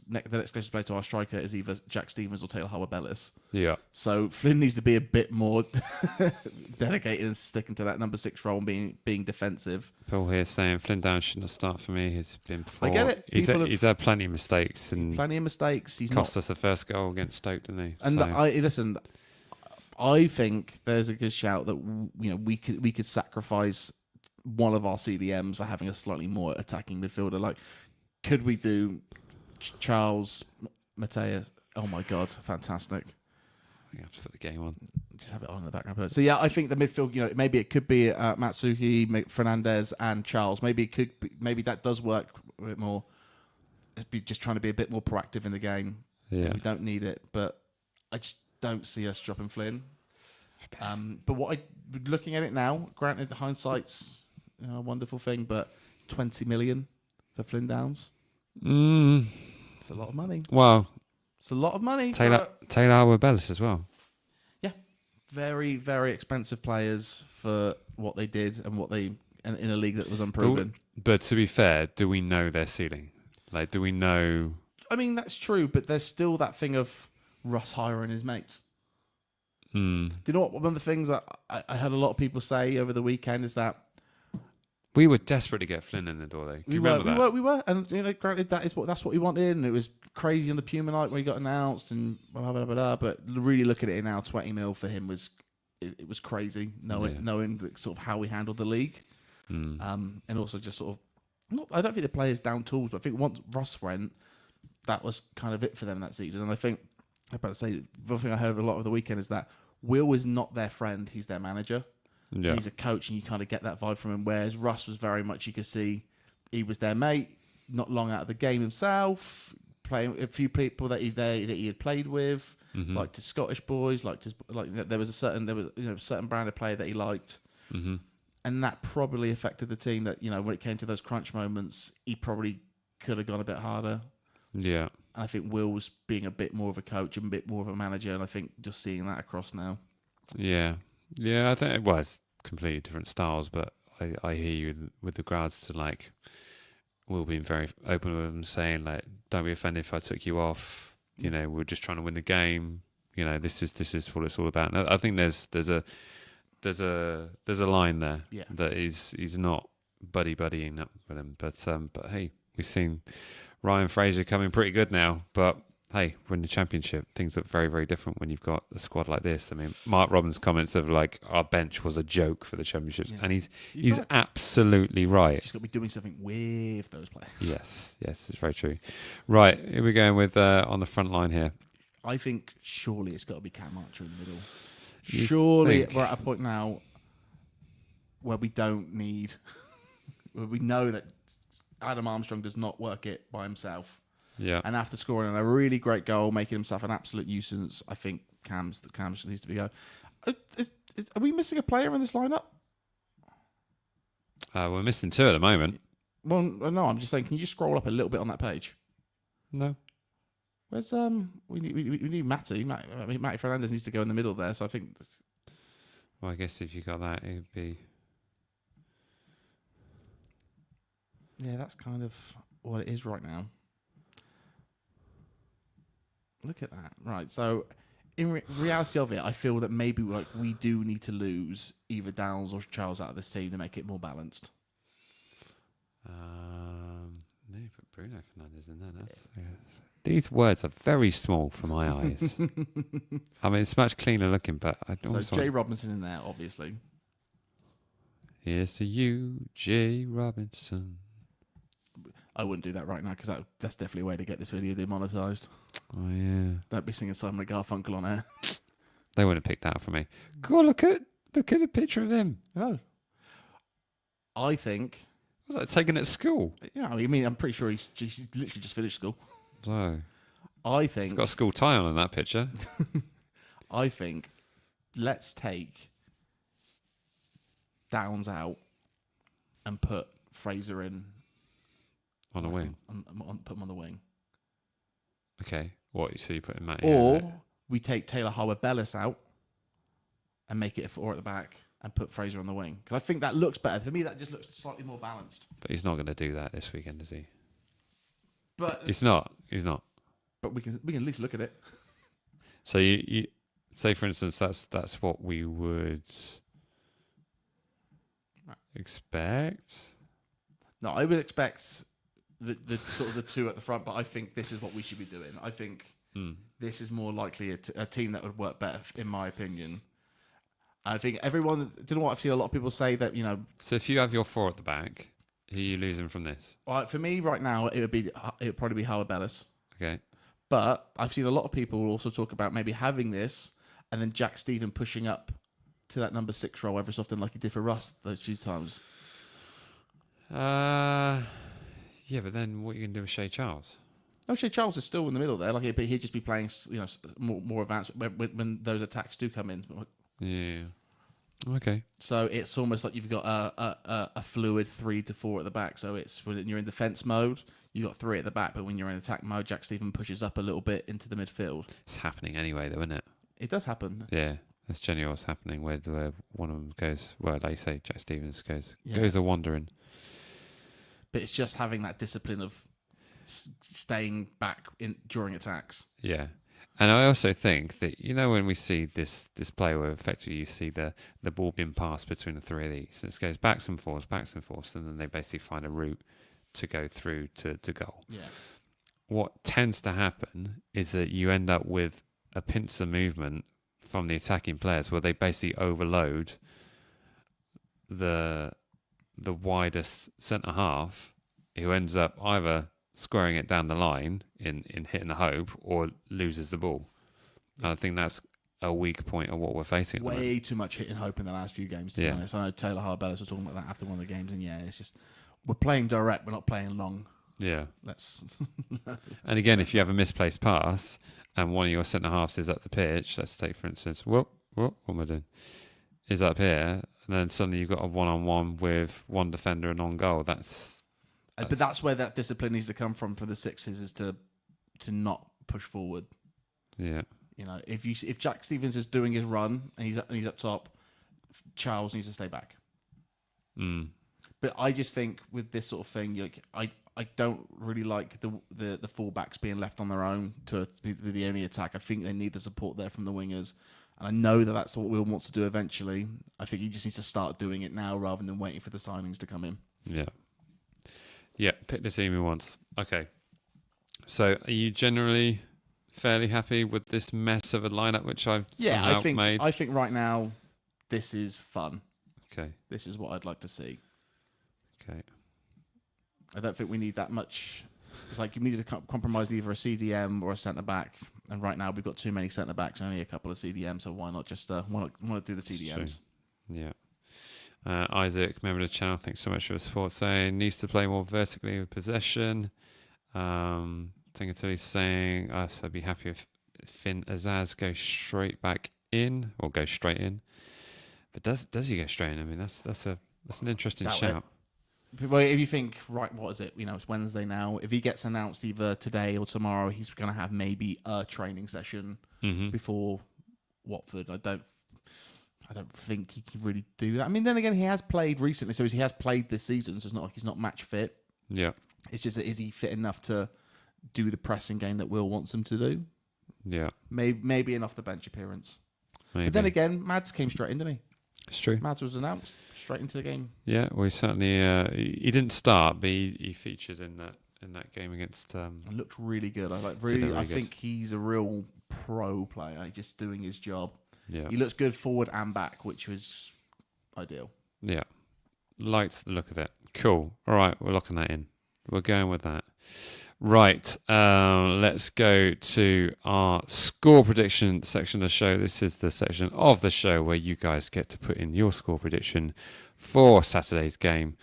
next closest player to our striker is either Jack Stevens or Taylor Howard-Bellis. Yeah. So Flynn needs to be a bit more dedicated and sticking to that number 6 role and being defensive. Paul here saying Flynn Downs shouldn't have started for me. He's been poor. I get it. He's had plenty of mistakes and He's cost us the first goal against Stoke, didn't he? And I think there's a good shout that we could sacrifice one of our CDMs for having a slightly more attacking midfielder. Like, could we do Charles Mateus? Oh my God, fantastic! You have to put the game on. Just have it on in the background. So yeah, I think the midfield. Maybe it could be Matsuki, Fernandez, and Charles. Maybe it could be. Maybe that does work a bit more. It'd be just trying to be a bit more proactive in the game. Yeah, we don't need it, but I just don't see us dropping Flynn. But looking at it now, granted, hindsight's a wonderful thing, but 20 million for Flynn Downs. It's a lot of money. Well, it's a lot of money. Taylor Howard-Bellis as well. Yeah, very, very expensive players for what they did and in a league that was unproven. But to be fair, do we know their ceiling? Like, do we know? I mean, that's true, but there's still that thing of Russ hiring his mates. Do you know what? One of the things that I heard a lot of people say over the weekend is that we were desperate to get Flynn in the door, though. We were, and granted, that's what we wanted, and it was crazy on the Puma night when he got announced, and blah blah blah blah. But really looking at it now, 20 mil for him was crazy, knowing sort of how we handled the league, and also just sort of I don't think the players down tools, but I think once Ross went, that was kind of it for them that season. And I think I'm about to say the thing I heard a lot of the weekend is that Will is not their friend; he's their manager. Yeah. He's a coach, and you kind of get that vibe from him. Whereas Russ was very much, you could see, he was their mate, not long out of the game himself, playing a few people that he had played with, liked his Scottish boys, there was a certain brand of player that he liked, and that probably affected the team. That when it came to those crunch moments, he probably could have gone a bit harder. Yeah, and I think Will was being a bit more of a coach and a bit more of a manager, and I think just seeing that across now. Yeah. Yeah, I think it was completely different styles, but I hear you with regards to Will being very open with them, saying don't be offended if I took you off. We're just trying to win the game. This is what it's all about. And I think there's a line there that he's not buddying up with him, but hey, we've seen Ryan Fraser coming pretty good now, but. Hey, we're in the Championship. Things look very, very different when you've got a squad like this. I mean, Mark Robbins' comments of our bench was a joke for the Championships, and he's right. Absolutely right. He's got to be doing something with those players. Yes, it's very true. Right, here we're going with on the front line here. I think surely it's got to be Cam Archer in the middle. Surely we're at a point now where we don't need, where we know that Adam Armstrong does not work it by himself. Yeah. And after scoring a really great goal, making himself an absolute nuisance, I think Cam needs to be go. Are we missing a player in this lineup? We're missing 2 at the moment. Well, no, I'm just saying, can you just scroll up a little bit on that page? No. Where's we need Matty. Matty Fernandez needs to go in the middle there. So I think. Well, I guess if you got that, it would be. Yeah, that's kind of what it is right now. Look at that. Right. So, in reality of it, I feel that maybe we do need to lose either Downs or Charles out of this team to make it more balanced. No, put Bruno Fernandes in there. These words are very small for my eyes. I mean, it's much cleaner looking, but I don't. So Jay Robinson in there, obviously. Here's to you, Jay Robinson. I wouldn't do that right now because that's definitely a way to get this video demonetised. Oh yeah! Don't be singing Simon & Garfunkel on air. They wouldn't have picked that up for me. Go look at a picture of him. No, I think was that taken at school? Yeah, I mean, I'm pretty sure he's literally just finished school. So I think he's got a school tie on in that picture. I think let's take Downs out and put Fraser in on the wing. Put him on the wing. Okay. What? So you put in Matty? Or we take Taylor Harwood-Bellis out and make it a 4 at the back and put Fraser on the wing. Because I think that looks better. For me, that just looks slightly more balanced. But he's not going to do that this weekend, is he? But He's not. He's not. But we can at least look at it. So you say, for instance, that's what we would expect. No, I would expect the sort of the 2 at the front, but I think this is what we should be doing. I think this is more likely a team that would work better, in my opinion. I think everyone. Do you know what? I've seen a lot of people say that, you know. So if you have your 4 at the back, who are you losing from this? Well, for me, right now, it would probably be Harwood-Bellis. Okay. But I've seen a lot of people also talk about maybe having this and then Jack Stephen pushing up to that number 6 role every so often, like he did for Russ those 2 times. Yeah, but then what are you going to do with Shea Charles? Oh, Shea Charles is still in the middle there. Like he'd just be playing, you know, more advanced when those attacks do come in. Yeah. Okay. So it's almost like you've got a fluid 3 to 4 at the back. So it's when you're in defense mode, you got 3 at the back, but when you're in attack mode, Jack Stephen pushes up a little bit into the midfield. It's happening anyway, though, isn't it? It does happen. Yeah, that's generally what's happening. Where one of them goes, well, like you say, Jack Stevens goes a wandering. But it's just having that discipline of staying back during attacks. Yeah. And I also think that, you know, when we see this play where effectively you see the ball being passed between the 3 of these, and it goes backs and forwards, and then they basically find a route to go through to goal. Yeah. What tends to happen is that you end up with a pincer movement from the attacking players where they basically overload the widest centre half, who ends up either squaring it down the line in hitting the hope or loses the ball. And I think that's a weak point of what we're facing at the moment. Way too much hitting hope in the last few games, to be honest. I know Taylor Harwood-Bellis was talking about that after one of the games, and it's just we're playing direct, we're not playing long. Yeah. Let's and again, if you have a misplaced pass and one of your centre halves is up the pitch, let's take for instance, what am I doing? Is up here, and then suddenly you've got a 1-on-1 with one defender and on goal. But that's where that discipline needs to come from for the Sixers, is to not push forward. Yeah. You know, if Jack Stevens is doing his run and he's up top, Charles needs to stay back. But I just think with this sort of thing, I don't really like the fullbacks being left on their own to be the only attack. I think they need the support there from the wingers. And I know that that's what Will wants to do eventually. I think he just needs to start doing it now rather than waiting for the signings to come in. Yeah. Yeah, pick the team he wants. Okay. So are you generally fairly happy with this mess of a lineup which I've somehow made? I think right now this is fun. Okay. This is what I'd like to see. Okay. I don't think we need that much. It's like you need to compromise either a CDM or a centre-back. And right now we've got too many centre-backs, only a couple of CDMs, so why not just want to do the CDMs? Yeah. Isaac, member of the channel, thanks so much for the support, saying needs to play more vertically with possession. Tingatili's saying I'd be happy if Finn Azaz goes straight back in or go straight in. But does he go straight in? I mean, that's an interesting shout. Well, if you think, right, what is it? You know, it's Wednesday now. If he gets announced either today or tomorrow, he's going to have maybe a training session before Watford. I don't think he can really do that. I mean, then again, he has played recently, so he has played this season, so it's not like he's not match fit. Yeah. It's just that is he fit enough to do the pressing game that Will wants him to do? Yeah. Maybe an off the bench appearance. Maybe. But then again, Mads came straight in, didn't he? It's true. Mads was announced straight into the game. Yeah, well, he certainly he didn't start, but he featured in that game against. It looked really good. I think he's a real pro player, just doing his job. Yeah, he looks good forward and back, which was ideal. Yeah, liked the look of it. Cool. All right, we're locking that in. We're going with that. Right, let's go to our score prediction section of the show. This is the section of the show where you guys get to put in your score prediction for Saturday's game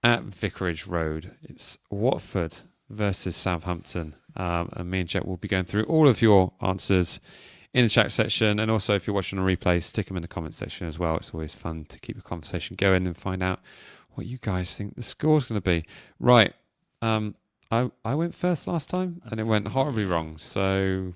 at Vicarage Road. It's Watford versus Southampton. And me and Jet will be going through all of your answers in the chat section. And also, if you're watching on replay, stick them in the comment section as well. It's always fun to keep the conversation going and find out what you guys think the score's going to be. Right. I went first last time, and it went horribly wrong. So,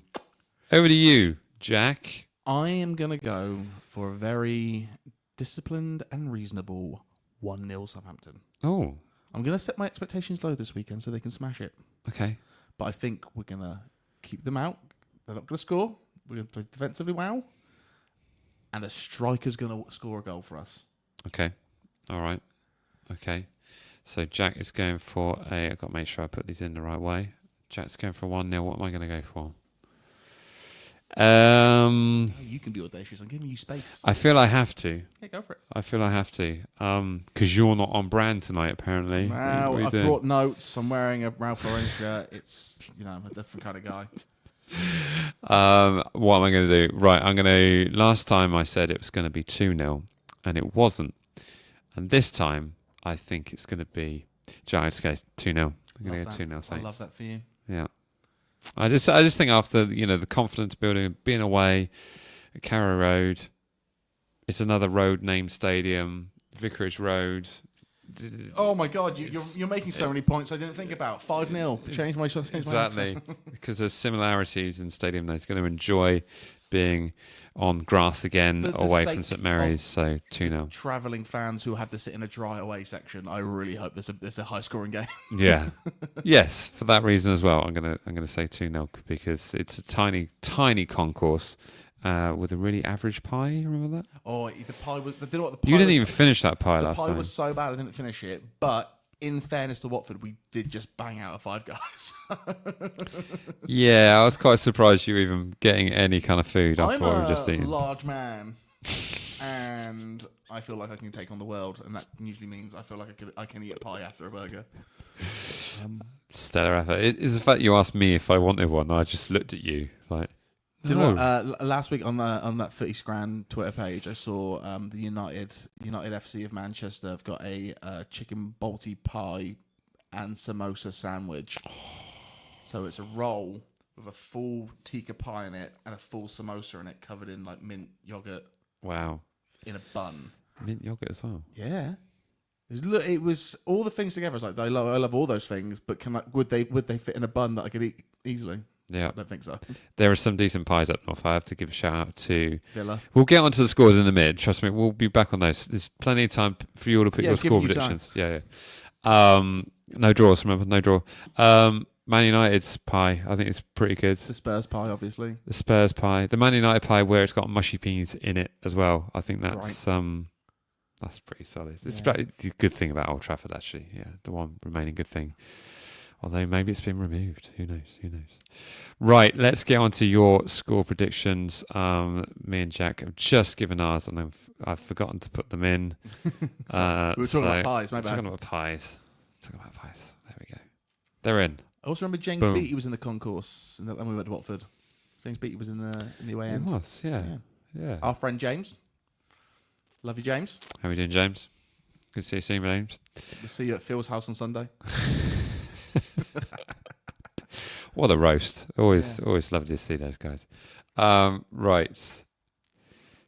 over to you, Jack. I am going to go for a very disciplined and reasonable 1-0 Southampton. Oh. I'm going to set my expectations low this weekend so they can smash it. Okay. But I think we're going to keep them out. They're not going to score. We're going to play defensively well. And a striker's going to score a goal for us. Okay. All right. Okay. So Jack is going for I've got to make sure I put these in the right way. Jack's going for 1-0. What am I going to go for? You can be audacious. I'm giving you space. I feel I have to. Yeah, go for it. I feel I have to. Because you're not on brand tonight, apparently. Well, I've brought notes. I'm wearing a Ralph Lauren shirt. It's, I'm a different kind of guy. What am I going to do? Right, last time I said it was going to be 2-0, and it wasn't. And this time, I think it's going to be... Giants go 2-0. I'm going to go 2-0 Saints. I love that for you. Yeah. I just think after, the confidence building, being away at Carrow Road, it's another road named stadium, Vicarage Road. Oh my God, you're making so many points I didn't think about. 5-0. Change my Exactly. Because there's similarities in stadium that he's going to enjoy being on grass again away from St Mary's, so 2-0. Travelling fans who have to sit in a dry away section, I really hope there's a high scoring game. Yeah. Yes, for that reason as well. I'm gonna say 2-0 because it's a tiny concourse with a really average pie. You remember that? Oh, the pie was. You know what the pie You didn't even finish that pie last time. The pie was so bad I didn't finish it, but in fairness to Watford, we did just bang out of 5 guys. Yeah, I was quite surprised you were even getting any kind of food after what we've just eaten. I'm a large man, and I feel like I can take on the world, and that usually means I feel like I can eat a pie after a burger. Stellar effort. It's the fact you asked me if I wanted one. I just looked at you like... Last week on that 30 Scran Twitter page, I saw the United FC of Manchester have got a chicken balti pie and samosa sandwich. So it's a roll with a full tikka pie in it and a full samosa in it, covered in like mint yogurt. Wow! In a bun. Mint yogurt as well. Yeah. It was all the things together. I was like, I love all those things, but would they fit in a bun that I could eat easily? Yeah, I don't think so. There are some decent pies up north. I have to give a shout out to Villa. We'll get onto the scores in a minute. Trust me, we'll be back on those. There's plenty of time for you all to put your score predictions. Yeah. No draws. Remember, no draw. Man United's pie, I think it's pretty good. The Spurs pie, obviously. The Spurs pie, the Man United pie, where it's got mushy peas in it as well. I think that's that's pretty solid. It's the good thing about Old Trafford, actually. Yeah, the one remaining good thing. Although maybe it's been removed. Who knows? Right, let's get on to your score predictions. Me and Jack have just given ours, and I've forgotten to put them in. We were talking about pies, my bad. Talking about pies. There we go. They're in. I also remember James Beattie was in the concourse when we went to Watford. James Beattie was in the away end. He was, yeah. Our friend James. Love you, James. How are we doing, James? Good to see you soon, James. We'll see you at Phil's house on Sunday. What a roast. Always lovely to see those guys. Right.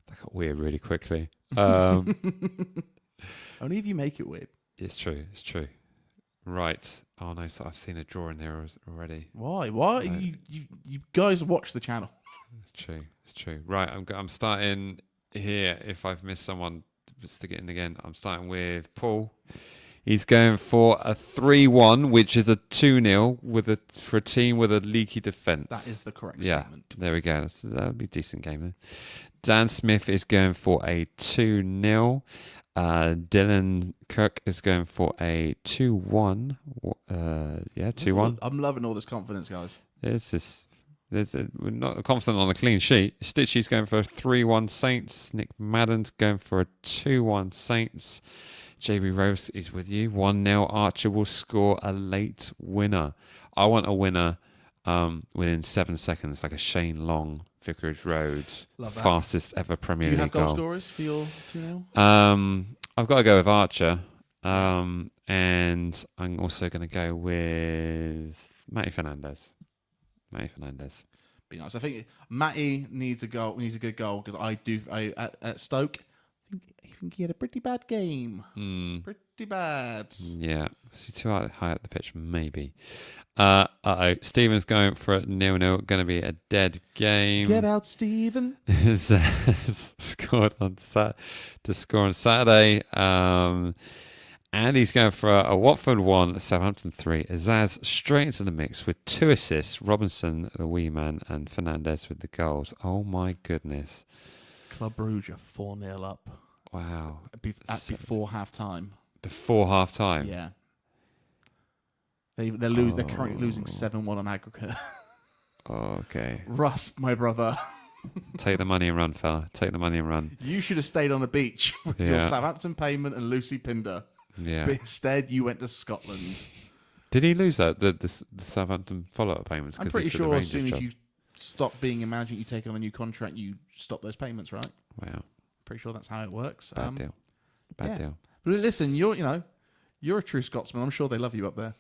That got weird really quickly. Only if you make it weird. It's true. Right. Oh no, so I've seen a draw in there already. Why? You guys watch the channel. It's true. Right, I'm starting here. If I've missed someone, stick it in again. I'm starting with Paul. He's going for a 3-1, which is a 2-0 for a team with a leaky defence. That is the correct statement. There we go. That'll be a decent game then. Dan Smith is going for a 2-0. Dylan Kirk is going for a 2-1. 2-1. I'm loving all this confidence, guys. We're not confident on the clean sheet. Stitchy's going for a 3-1 Saints. Nick Madden's going for a 2-1 Saints. JB Rose is with you. 1-0. Archer will score a late winner. I want a winner within 7 seconds, like a Shane Long, Vicarage Road, fastest ever Premier League goal. Do you have goal scorers for your 2-0? I've got to go with Archer. And I'm also going to go with Matty Fernandez. be nice. I think Matty needs a goal. Needs a good goal because at Stoke, I think he had a pretty bad game. Pretty bad. Yeah, is he too high up the pitch? Maybe. Stephen's going for a 0-0. Going to be a dead game. Get out, Stephen. Scored on to score on Saturday. And he's going for a Watford 1, Southampton 3. Azaz straight into the mix with 2 assists. Robinson, the wee man, and Fernandez with the goals. Oh my goodness. Club Brugge 4-0 up. Wow. Before half time. Before half time? Yeah. They're currently losing 7-1 on aggregate. Okay. Russ, my brother. Take the money and run, fella. Take the money and run. You should have stayed on the beach with your Southampton payment and Lucy Pinder. Yeah. But instead, you went to Scotland. Did he lose that, the Southampton follow-up payments? I'm pretty sure as soon as you stop being a manager, you take on a new contract, you stop those payments, right? Wow. Pretty sure that's how it works. Bad deal. Bad deal. But listen, you're a true Scotsman. I'm sure they love you up there.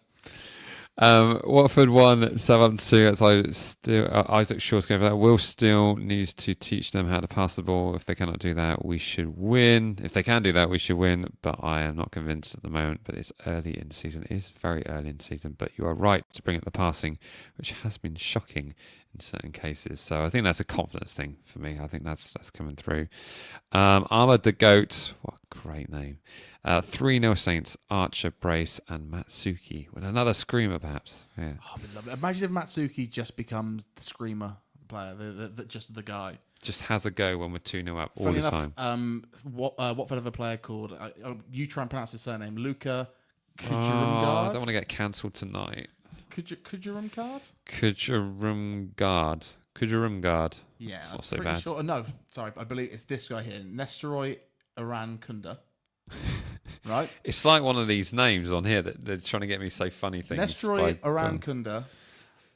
Watford 1, Southampton 2. Isaac Shaw's going for that. Will still needs to teach them how to pass the ball. If they cannot do that, we should win. If they can do that, we should win. But I am not convinced at the moment. But it's early in the season. It is very early in the season. But you are right to bring up the passing, which has been shocking in certain cases. So I think that's a confidence thing for me. I think that's coming through. Ahmad the Goat, what a great name. 3-0 Saints, Archer, Brace, and Matsuki with another screamer, perhaps. Yeah. Oh, imagine if Matsuki just becomes the screamer player, just the guy. Just has a go when we're 2-0 up all the time. Watford have a player called, you try and pronounce his surname, Luca Kujurumgard. I don't want to get cancelled tonight. Kujurumgard? Kujurumgard. Yeah, it's I'm not so pretty bad. sure. No, sorry, I believe it's this guy here, Nestroy Iran Kunda. Right? It's like one of these names on here that they're trying to get me to say funny things. Nestroy Iran Kunda.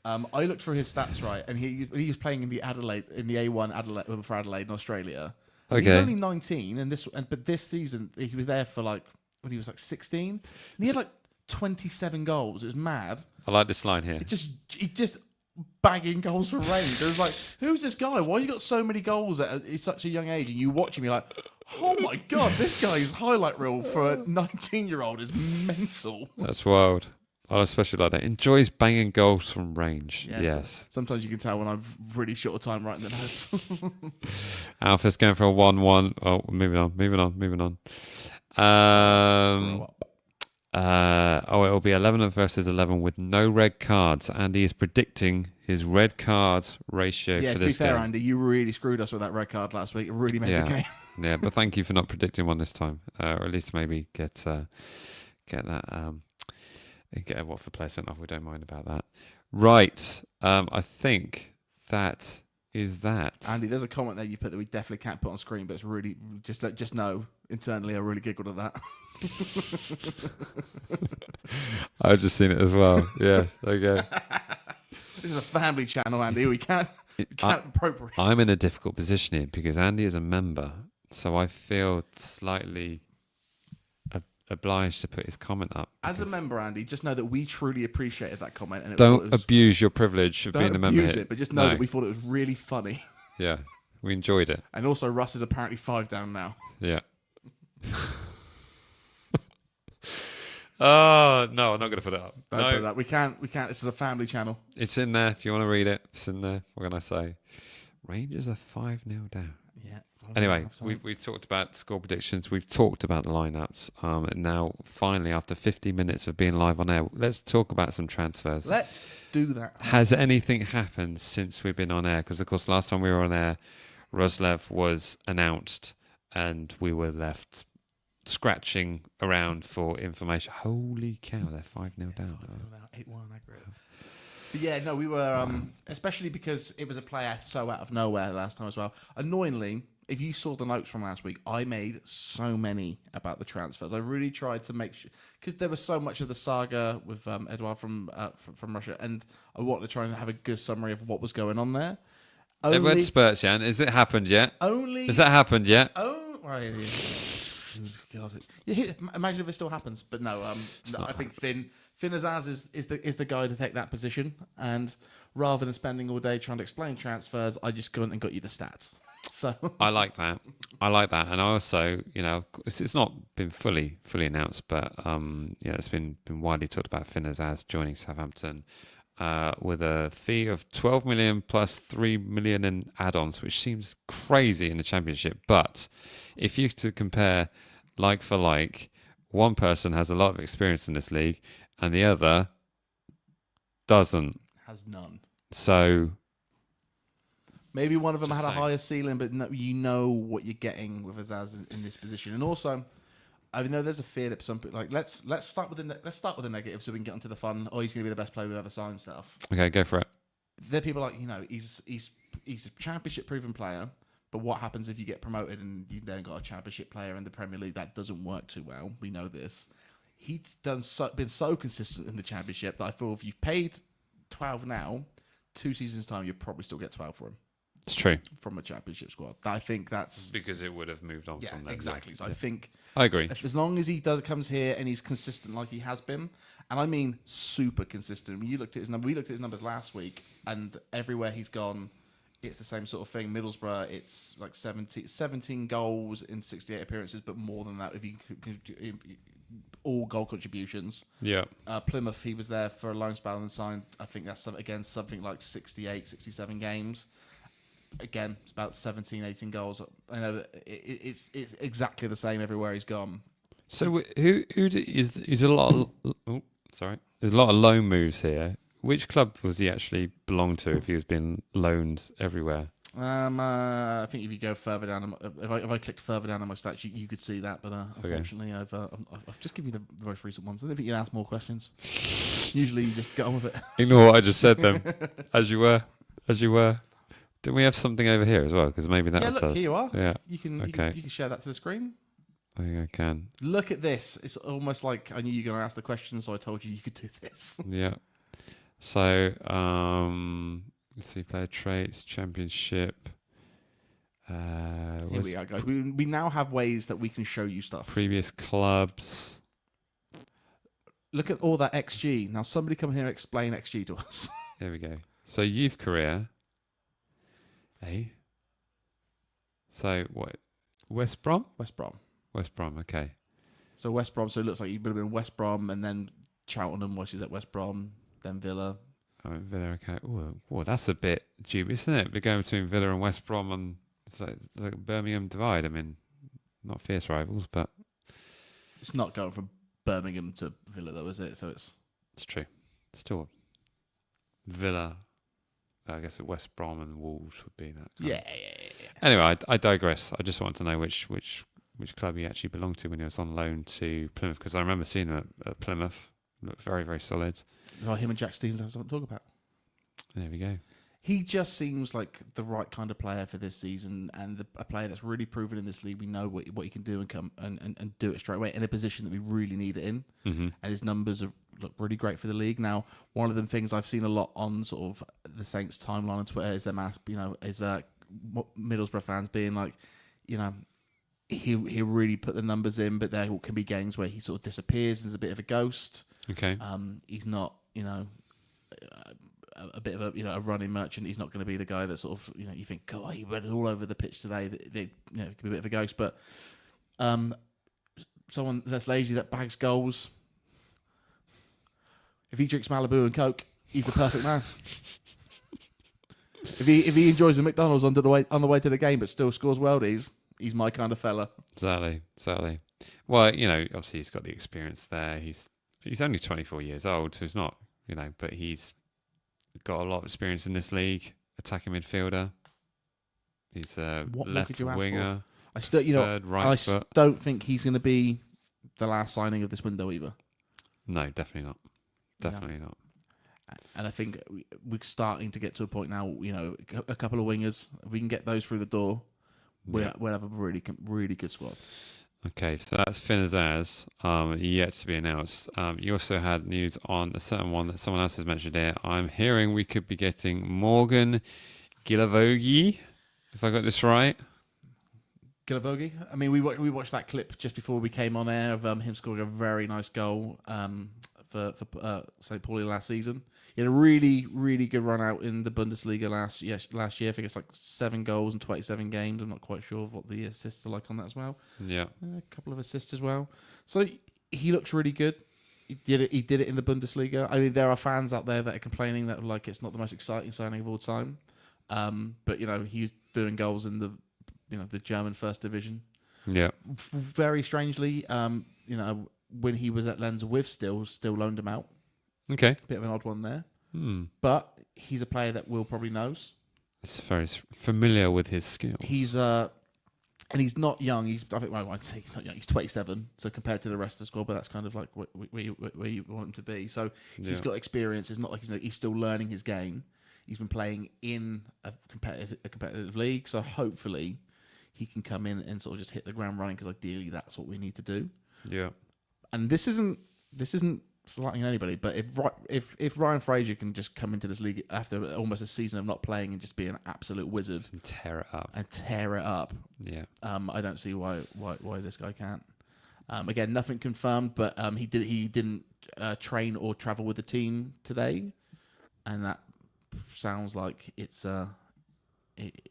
I looked for his stats, right, and he was playing in the A1 Adelaide for Adelaide in Australia. Okay. He's only 19, but this season he was there for when he was 16, and he had 27 goals. It was mad. I like this line here. He just bagging goals from range. It was who's this guy? Why you got so many goals at such a young age? And you watch him, you're like, oh my god, this guy's highlight reel for a 19-year-old is mental. That's wild. I especially like that. Enjoys banging goals from range. Yes. Sometimes you can tell when I've really short of time writing the notes. Alpha's going for a 1-1. Oh, moving on. It'll be 11 versus 11 with no red cards. Andy is predicting his red card ratio for this game. To be fair, Andy, you really screwed us with that red card last week. It really made the game. Yeah, but thank you for not predicting one this time, or at least maybe get that. Get a Watford player sent off. We don't mind about that. Right. I think that is that. Andy, there's a comment there you put that we definitely can't put on screen, but it's really just know internally I really giggled at that. I've just seen it as well. Yeah, there you go. This is a family channel, Andy. We can't appropriate. I'm in a difficult position here because Andy is a member, so I feel slightly obliged to put his comment up. As a member, Andy, just know that we truly appreciated that comment. And don't abuse your privilege of being a member. Don't abuse it, but just know that we thought it was really funny. Yeah, we enjoyed it. And also, Russ is apparently 5 down now. Yeah. Oh, no, I'm not going to put it up. Don't put it up. We can't. This is a family channel. It's in there if you want to read it. It's in there. What can I say? Rangers are 5-0 down. Yeah. Anyway, we've talked about score predictions. We've talked about the lineups. And now, finally, after 50 minutes of being live on air, let's talk about some transfers. Let's do that. Has anything happened since we've been on air? Because, of course, last time we were on air, Roslev was announced and we were left scratching around for information. Holy cow, they're 5-0 down. 8-1 aggregate. But yeah, no, we were, especially because it was a player so out of nowhere last time as well. Annoyingly, if you saw the notes from last week, I made so many about the transfers. I really tried to make sure, because there was so much of the saga with Edouard from Russia, and I wanted to try and have a good summary of what was going on there. Edward Spurs, Jan, has it happened yet? Has that happened yet? God. Yeah, imagine if it still happens. But no, I think Finn Azaz is the guy to take that position, and rather than spending all day trying to explain transfers, I just gone and got you the stats. So I like that. And I also, it's not been fully announced, but it's been widely talked about Finn Azaz joining Southampton with a fee of 12 million plus 3 million in add-ons, which seems crazy in the Championship. But if you to compare like for like, one person has a lot of experience in this league and the other doesn't. Has none. So maybe one of them had saying. a higher ceiling, but no, you know what you're getting with Azaz in this position. And also, I know there's a fear that some people let's start with the negative so we can get onto the fun. Oh, he's going to be the best player we've ever signed stuff. Okay, go for it. There are people he's a championship proven player, but what happens if you get promoted and you then got a championship player in the Premier League? That doesn't work too well. We know this. He's been so consistent in the Championship that I feel if you've paid 12 now, 2 seasons time, you'll probably still get 12 for him. It's true. From a Championship squad. I think that's because it would have moved on from there. Exactly. So I think I agree. as long as he comes here and he's consistent like he has been, and I mean super consistent. When you looked at his number, we looked at his numbers last week, and everywhere he's gone, it's the same sort of thing. Middlesbrough, it's like 17 goals in 68 appearances, but more than that if you all goal contributions. Yeah. Plymouth, he was there for a loan spell and signed, I think that's something like 68, 67 games. Again, it's about 17, 18 goals. I know it's exactly the same everywhere he's gone. So is a lot of, there's a lot of loan moves here. Which club was he actually belong to if he was being loaned everywhere? I think if you go further down, if I click further down on my stats, you could see that. But unfortunately, I've just given you the most recent ones. I don't think you can ask more questions. Usually, you just get on with it. Ignore what I just said then, as you were. Didn't we have something over here as well? Because maybe that look, does. Here you are. Yeah. You can share that to the screen. I think I can. Look at this. It's almost like I knew you were going to ask the question, so I told you could do this. Yeah. So, let's see, player traits, Championship. Here we are, guys. We now have ways that we can show you stuff. Previous clubs. Look at all that XG. Now, somebody come here and explain XG to us. There we go. So, youth career. Hey. So, what? West Brom? West Brom. West Brom, okay. So, West Brom. So, it looks like you would have been West Brom and then Cheltenham, which is at West Brom. Then Villa. Oh, Villa, okay. Oh, that's a bit dubious, isn't it? We're going between Villa and West Brom, and it's like Birmingham divide. I mean, not fierce rivals, but it's not going from Birmingham to Villa, though, is it? So it's true. Still, Villa. I guess West Brom and Wolves would be that. Yeah. Anyway, I digress. I just want to know which club he actually belonged to when he was on loan to Plymouth, because I remember seeing him at Plymouth. Looked very, very solid. Well, him and Jack Stevens have something to talk about. There we go. He just seems like the right kind of player for this season, and a player that's really proven in this league. We know what he can do and come and do it straight away in a position that we really need it in. Mm-hmm. And his numbers look really great for the league. Now, one of the things I've seen a lot on sort of the Saints timeline on Twitter is Middlesbrough fans being like, he really put the numbers in, but there can be games where he sort of disappears and is a bit of a ghost. Okay. He's not, a bit of a running merchant. He's not going to be the guy that sort of, you think, God, he went all over the pitch today. They could be a bit of a ghost, but someone that's lazy that bags goals. If he drinks Malibu and Coke, he's the perfect man. If he enjoys a McDonald's on the way to the game, but still scores worldies, he's my kind of fella. Exactly. Well, obviously he's got the experience there. He's only 24 years old, so he's not, but he's got a lot of experience in this league. Attacking midfielder. He's a left winger. I still, third right foot. Don't think he's going to be the last signing of this window either. No, definitely not. Definitely not. And I think we're starting to get to a point now. A couple of wingers. If we can get those through the door, we'll have a really, really good squad. Okay, so that's Finn Azaz, yet to be announced. You also had news on a certain one that someone else has mentioned here. I'm hearing we could be getting Morgan Gilavogi, if I got this right. Gilavogi? I mean, we watched that clip just before we came on air of him scoring a very nice goal for St. Pauli last season. He had a really, really good run out in the Bundesliga last year. I think it's like 7 goals in 27 games. I'm not quite sure of what the assists are like on that as well. Yeah. A couple of assists as well. So he looks really good. He did it in the Bundesliga. I mean, there are fans out there that are complaining that like it's not the most exciting signing of all time. But he's doing goals in the German first division. Yeah. Very strangely, when he was at Lens with still loaned him out. Okay. Bit of an odd one there. But he's a player that Will probably knows. It's very familiar with his skills. He's and he's not young. I'd say he's not young. He's 27. So compared to the rest of the squad, but that's kind of like where you want him to be. So he's got experience. It's not like he's still learning his game. He's been playing in a competitive league. So hopefully he can come in and sort of just hit the ground running, because ideally that's what we need to do. Yeah. And this isn't slighting anybody, but if Ryan Fraser can just come into this league after almost a season of not playing and just be an absolute wizard and tear it up, yeah, I don't see why this guy can't. Again, nothing confirmed, but he didn't train or travel with the team today, and that sounds like it's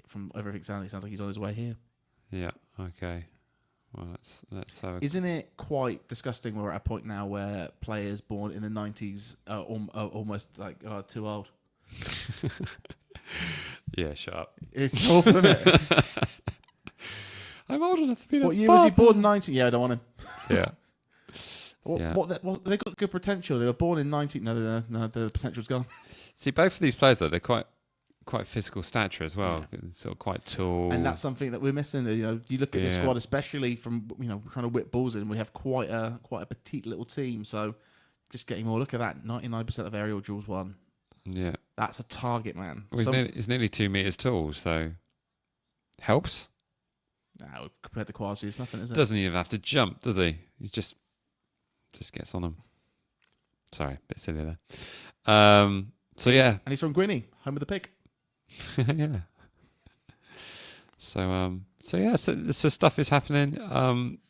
from everything sounding, it sounds like he's on his way here. Yeah. Okay. Well, let's have. Isn't it quite disgusting? We're at a point now where players born in the 90s are almost like too old. Yeah, shut up. It's awful, isn't it? I'm old enough to be. What year was he born? 19? Yeah, I don't want him. Yeah. What they got good potential. They were born in 19. No, the potential's gone. See, both of these players though, they're quite physical stature as well. Yeah. Sort of quite tall. And that's something that we're missing. You look at the squad, especially from trying to whip balls in. We have quite a petite little team. So just getting more. Look at that. 99% of aerial duels won. Yeah. That's a target, man. Well, it's nearly 2 meters tall, so helps. No, compared to Kwasi, it's nothing, is it? Doesn't even have to jump, does he? He just gets on them. Sorry, a bit silly there. So yeah. And he's from Gwynny, home of the pig. Yeah. So stuff is happening.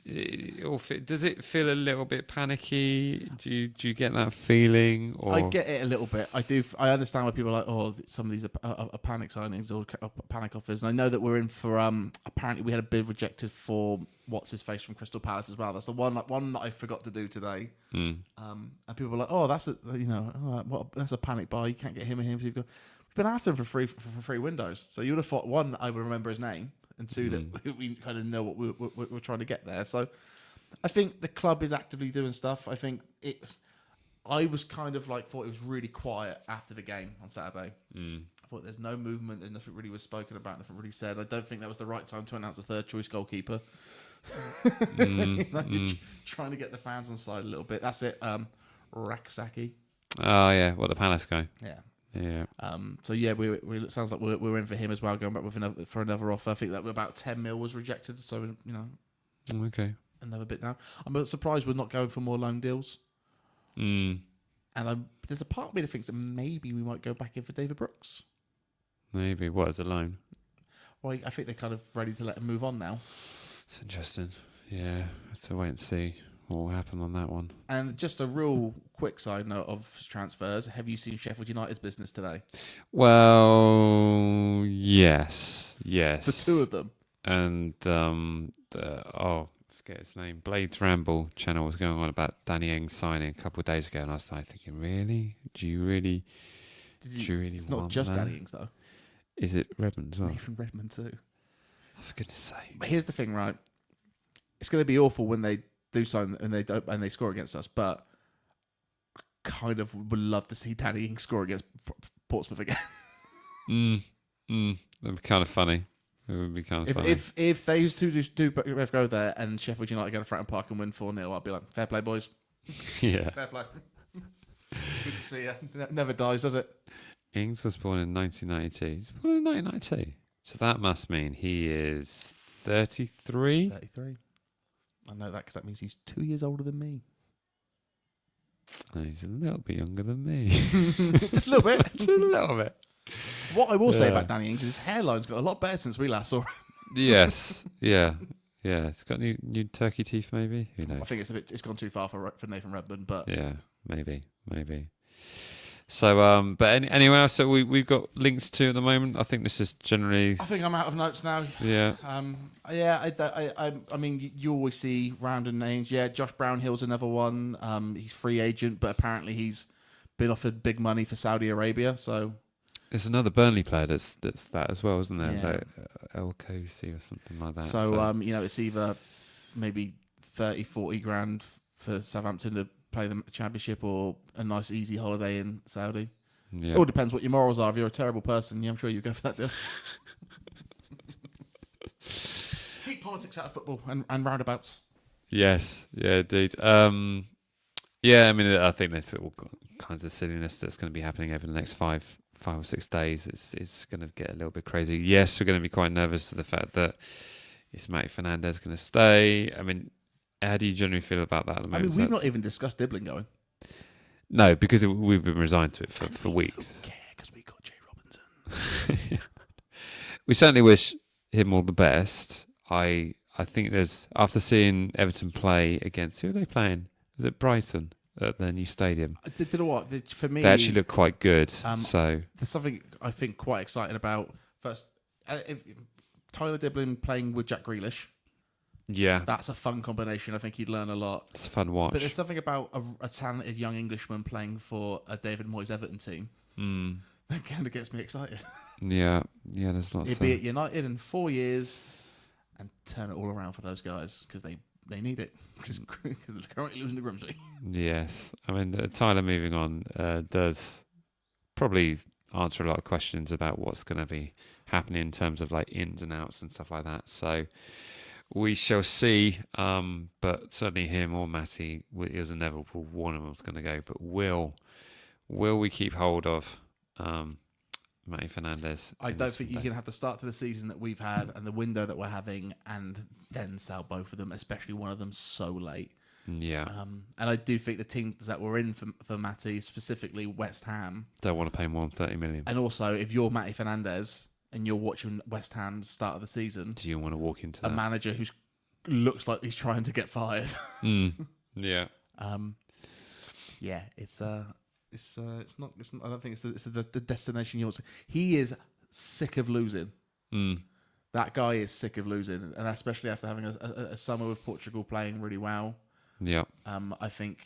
Does it feel a little bit panicky? Do you get that feeling? Or? I get it a little bit. I do. I understand why people are like, oh, some of these are panic signings or panic offers. And I know that we're in for. Apparently, we had a bid rejected for what's his face from Crystal Palace as well. That's the one that I forgot to do today. And people were like, oh, that's that's a panic buy. You can't get him or him. We've been after him for free windows. So you would have thought, one, I would remember his name, and two, that we kind of know what we're trying to get there. So I think the club is actively doing stuff. I think I was kind of like thought it was really quiet after the game on Saturday. I thought there's no movement and nothing really was spoken about, nothing really said. I don't think that was the right time to announce a third choice goalkeeper. Trying to get the fans on side a little bit. That's it. Rakasaki. Oh yeah, the Palace guy. Yeah. Yeah. So yeah, we it sounds like we're in for him as well. Going back with another offer. I think that about 10 mil was rejected. So Okay. Another bit now. I'm a bit surprised we're not going for more loan deals. And there's a part of me that thinks that maybe we might go back in for David Brooks. Maybe. What, as a loan? Well, I think they're kind of ready to let him move on now. It's interesting. Yeah, have to wait and see what will happen on that one. And just a real quick side note of transfers. Have you seen Sheffield United's business today? Well, yes. The two of them. And, forget his name. Blades Ramble channel was going on about Danny Ings signing a couple of days ago, and I was like thinking, really? Do you really it's not just Danny Ings, though. Is it Redmond as well? Nathan Redmond too. Oh, for goodness sake. But here's the thing, right? It's going to be awful when they do sign and they score against us, but I kind of would love to see Danny Ings score against Portsmouth again. That'd be kind of funny. It would be kind of funny. If they used to do go there and Sheffield United go to Fratton Park and win 4-0, I'd be like, fair play, boys. Yeah. Fair play. Good to see you. Never dies, does it? Ings was born in 1992. He's born in 1992. So that must mean he is 33? 33. I know that because that means he's 2 years older than me. No, he's a little bit younger than me. Just a little bit. Just a little bit. What I will say about Danny Ings is his hairline's got a lot better since we last saw him. Yes. Yeah. Yeah. It's got new turkey teeth, maybe. Who knows? I think it's gone too far for Nathan Redmond, but yeah, maybe. So, but anyone else that we've got links to at the moment? I think this is generally. I think I'm out of notes now. Yeah. I mean, you always see random names. Yeah, Josh Brownhill's another one. He's free agent, but apparently he's been offered big money for Saudi Arabia. So there's another Burnley player that's that as well, isn't there? Yeah. Like El Kosi or something like that. So it's either maybe 30, 40 grand for Southampton to play the championship or a nice easy holiday in Saudi. Yeah. It all depends what your morals are. If you're a terrible person, I'm sure you go for that deal. Keep politics out of football and roundabouts. Yes, yeah, indeed. Yeah, I mean, I think there's all kinds of silliness that's going to be happening over the next five or 6 days. It's going to get a little bit crazy. Yes, we're going to be quite nervous to the fact that is Matty Fernandez going to stay. I mean, how do you generally feel about that at the moment? I mean, we've not even discussed Dibbling going. No, because we've been resigned to it for weeks. We don't care because we got Jay Robinson. Yeah. We certainly wish him all the best. I think there's, after seeing Everton play against, who are they playing? Was it Brighton at their new stadium? Did you know what? For me, they actually look quite good. So there's something I think quite exciting about. First, Tyler Dibbling playing with Jack Grealish. Yeah, that's a fun combination. I think he'd learn a lot. It's a fun watch. But there's something about a talented young Englishman playing for a David Moyes Everton team that kind of gets me excited. Yeah, there's lots. He'd be at United in 4 years and turn it all around for those guys because they need it because they're currently losing to Grimsby. Yes, I mean Tyler moving on does probably answer a lot of questions about what's going to be happening in terms of like ins and outs and stuff like that. So. We shall see, but certainly him or Matty, it was inevitable. One of them was going to go, but will we keep hold of Matty Fernandez? I don't think you can have the start to the season that we've had and the window that we're having, and then sell both of them, especially one of them so late. Yeah, and I do think the teams that were in for Matty, specifically West Ham, don't want to pay more than 30 million. And also, if you're Matty Fernandez and you're watching West Ham's start of the season, do you want to walk into a manager who looks like he's trying to get fired? Yeah. Yeah, it's not. I don't think it's the destination you want. He is sick of losing. That guy is sick of losing, and especially after having a summer with Portugal playing really well. Yeah. I think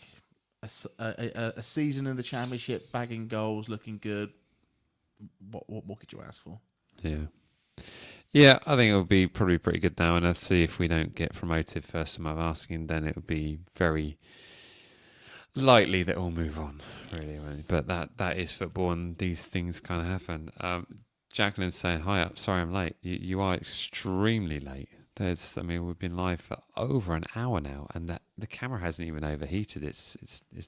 a season in the Championship, bagging goals, looking good. What more could you ask for? Yeah, I think it will be probably pretty good now, and I'll see if we don't get promoted first time I'm asking, then it will be very likely that we'll move on, really. But that is football, and these things kind of happen. Jacqueline's saying, hi up, sorry I'm late. You are extremely late. We've been live for over an hour now, and the camera hasn't even overheated. It's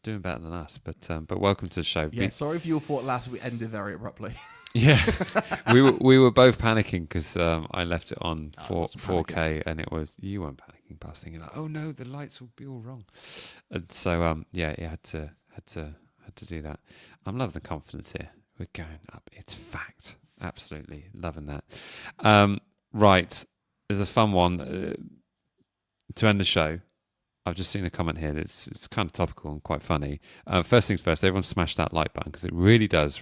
doing better than us, but welcome to the show. Yeah, sorry if you all thought last week ended very abruptly. Yeah, we were both panicking because I left it on 4K, and it was, you weren't panicking, but I was thinking like, oh no, the lights will be all wrong. And so you had to do that. I'm loving the confidence here. We're going up. It's fact. Absolutely loving that. Right, there's a fun one to end the show. I've just seen a comment here that's it's kind of topical and quite funny. First things first, everyone smash that like button because it really does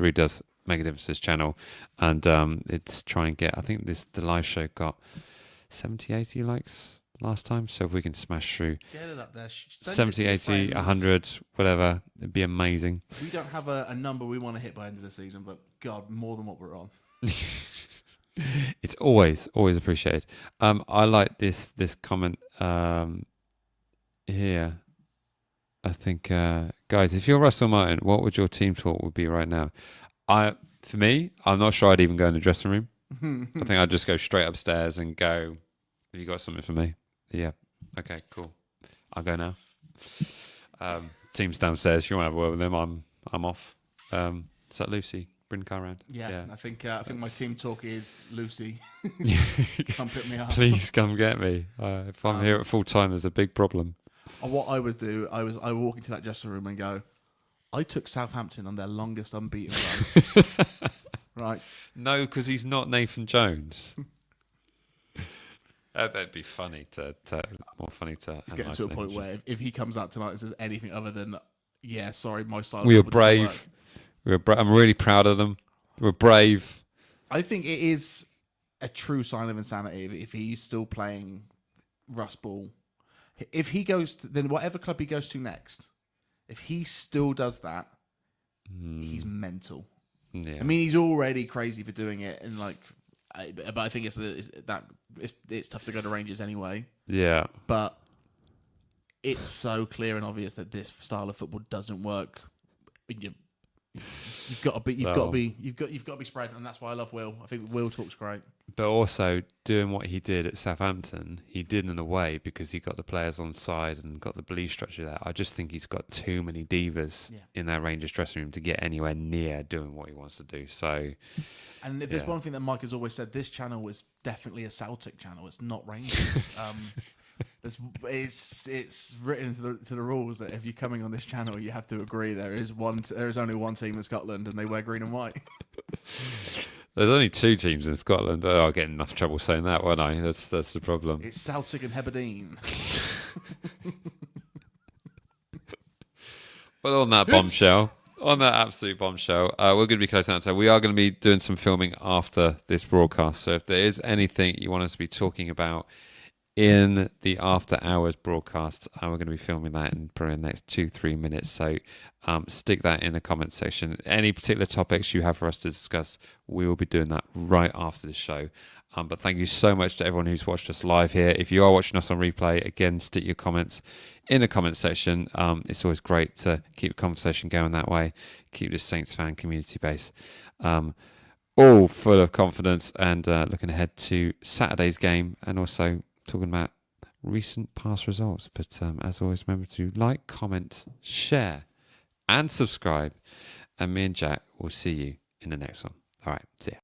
make a difference to this channel, and it's trying to get, I think the live show got 70, 80 likes last time, so if we can smash through get it up there, 70, 80, 100, whatever, it'd be amazing. We don't have a number we want to hit by the end of the season, but God, more than what we're on. It's always appreciated. I like this comment here. I think guys, if you're Russell Martin, what would your team talk would be right now? For me, I'm not sure I'd even go in the dressing room. I think I'd just go straight upstairs and go, have you got something for me? Yeah. Okay, cool. I'll go now. Team's downstairs. If you want to have a word with them, I'm off. Is that Lucy? Bring the car around. Yeah. I think my team talk is Lucy. Come pick me up. Please come get me. If I'm here at full time, there's a big problem. What I would do, I would walk into that dressing room and go, I took Southampton on their longest unbeaten run. Right? No, because he's not Nathan Jones. That'd be funny more funny to get to a point where if he comes out tonight and says anything other than Yeah, sorry, my style. We were brave. I'm really proud of them. We're brave. I think it is a true sign of insanity if he's still playing Rust ball. If he goes, then whatever club he goes to next, if he still does that, he's mental. Yeah. I mean, he's already crazy for doing it, and but I think it's tough to go to Rangers anyway. Yeah. But it's so clear and obvious that this style of football doesn't work. You've got to be spread, and that's why I love Will. I think Will talks great. But also doing what he did at Southampton, he did in a way because he got the players on side and got the belief structure there. I just think he's got too many divas in that Rangers dressing room to get anywhere near doing what he wants to do. So, and if there's one thing that Mike has always said, this channel is definitely a Celtic channel. It's not Rangers. It's written to the rules that if you're coming on this channel, you have to agree there is only one team in Scotland and they wear green and white. There's only 2 teams in Scotland. Oh, I'll get in enough trouble saying that, won't I? That's the problem. It's Celtic and Hebridean. Well, on that bombshell, on that absolute bombshell, we're going to be closing out. So we are going to be doing some filming after this broadcast. So if there is anything you want us to be talking about in the after hours broadcast, we're going to be filming that in probably the next 2-3 minutes. So stick that in the comment section. Any particular topics you have for us to discuss, we will be doing that right after the show. But thank you so much to everyone who's watched us live here. If you are watching us on replay, again, stick your comments in the comment section. It's always great to keep the conversation going that way, keep the Saints fan community base all full of confidence and looking ahead to Saturday's game and also talking about recent past results. But as always, remember to like, comment, share, and subscribe. And me and Jack will see you in the next one. All right, see ya.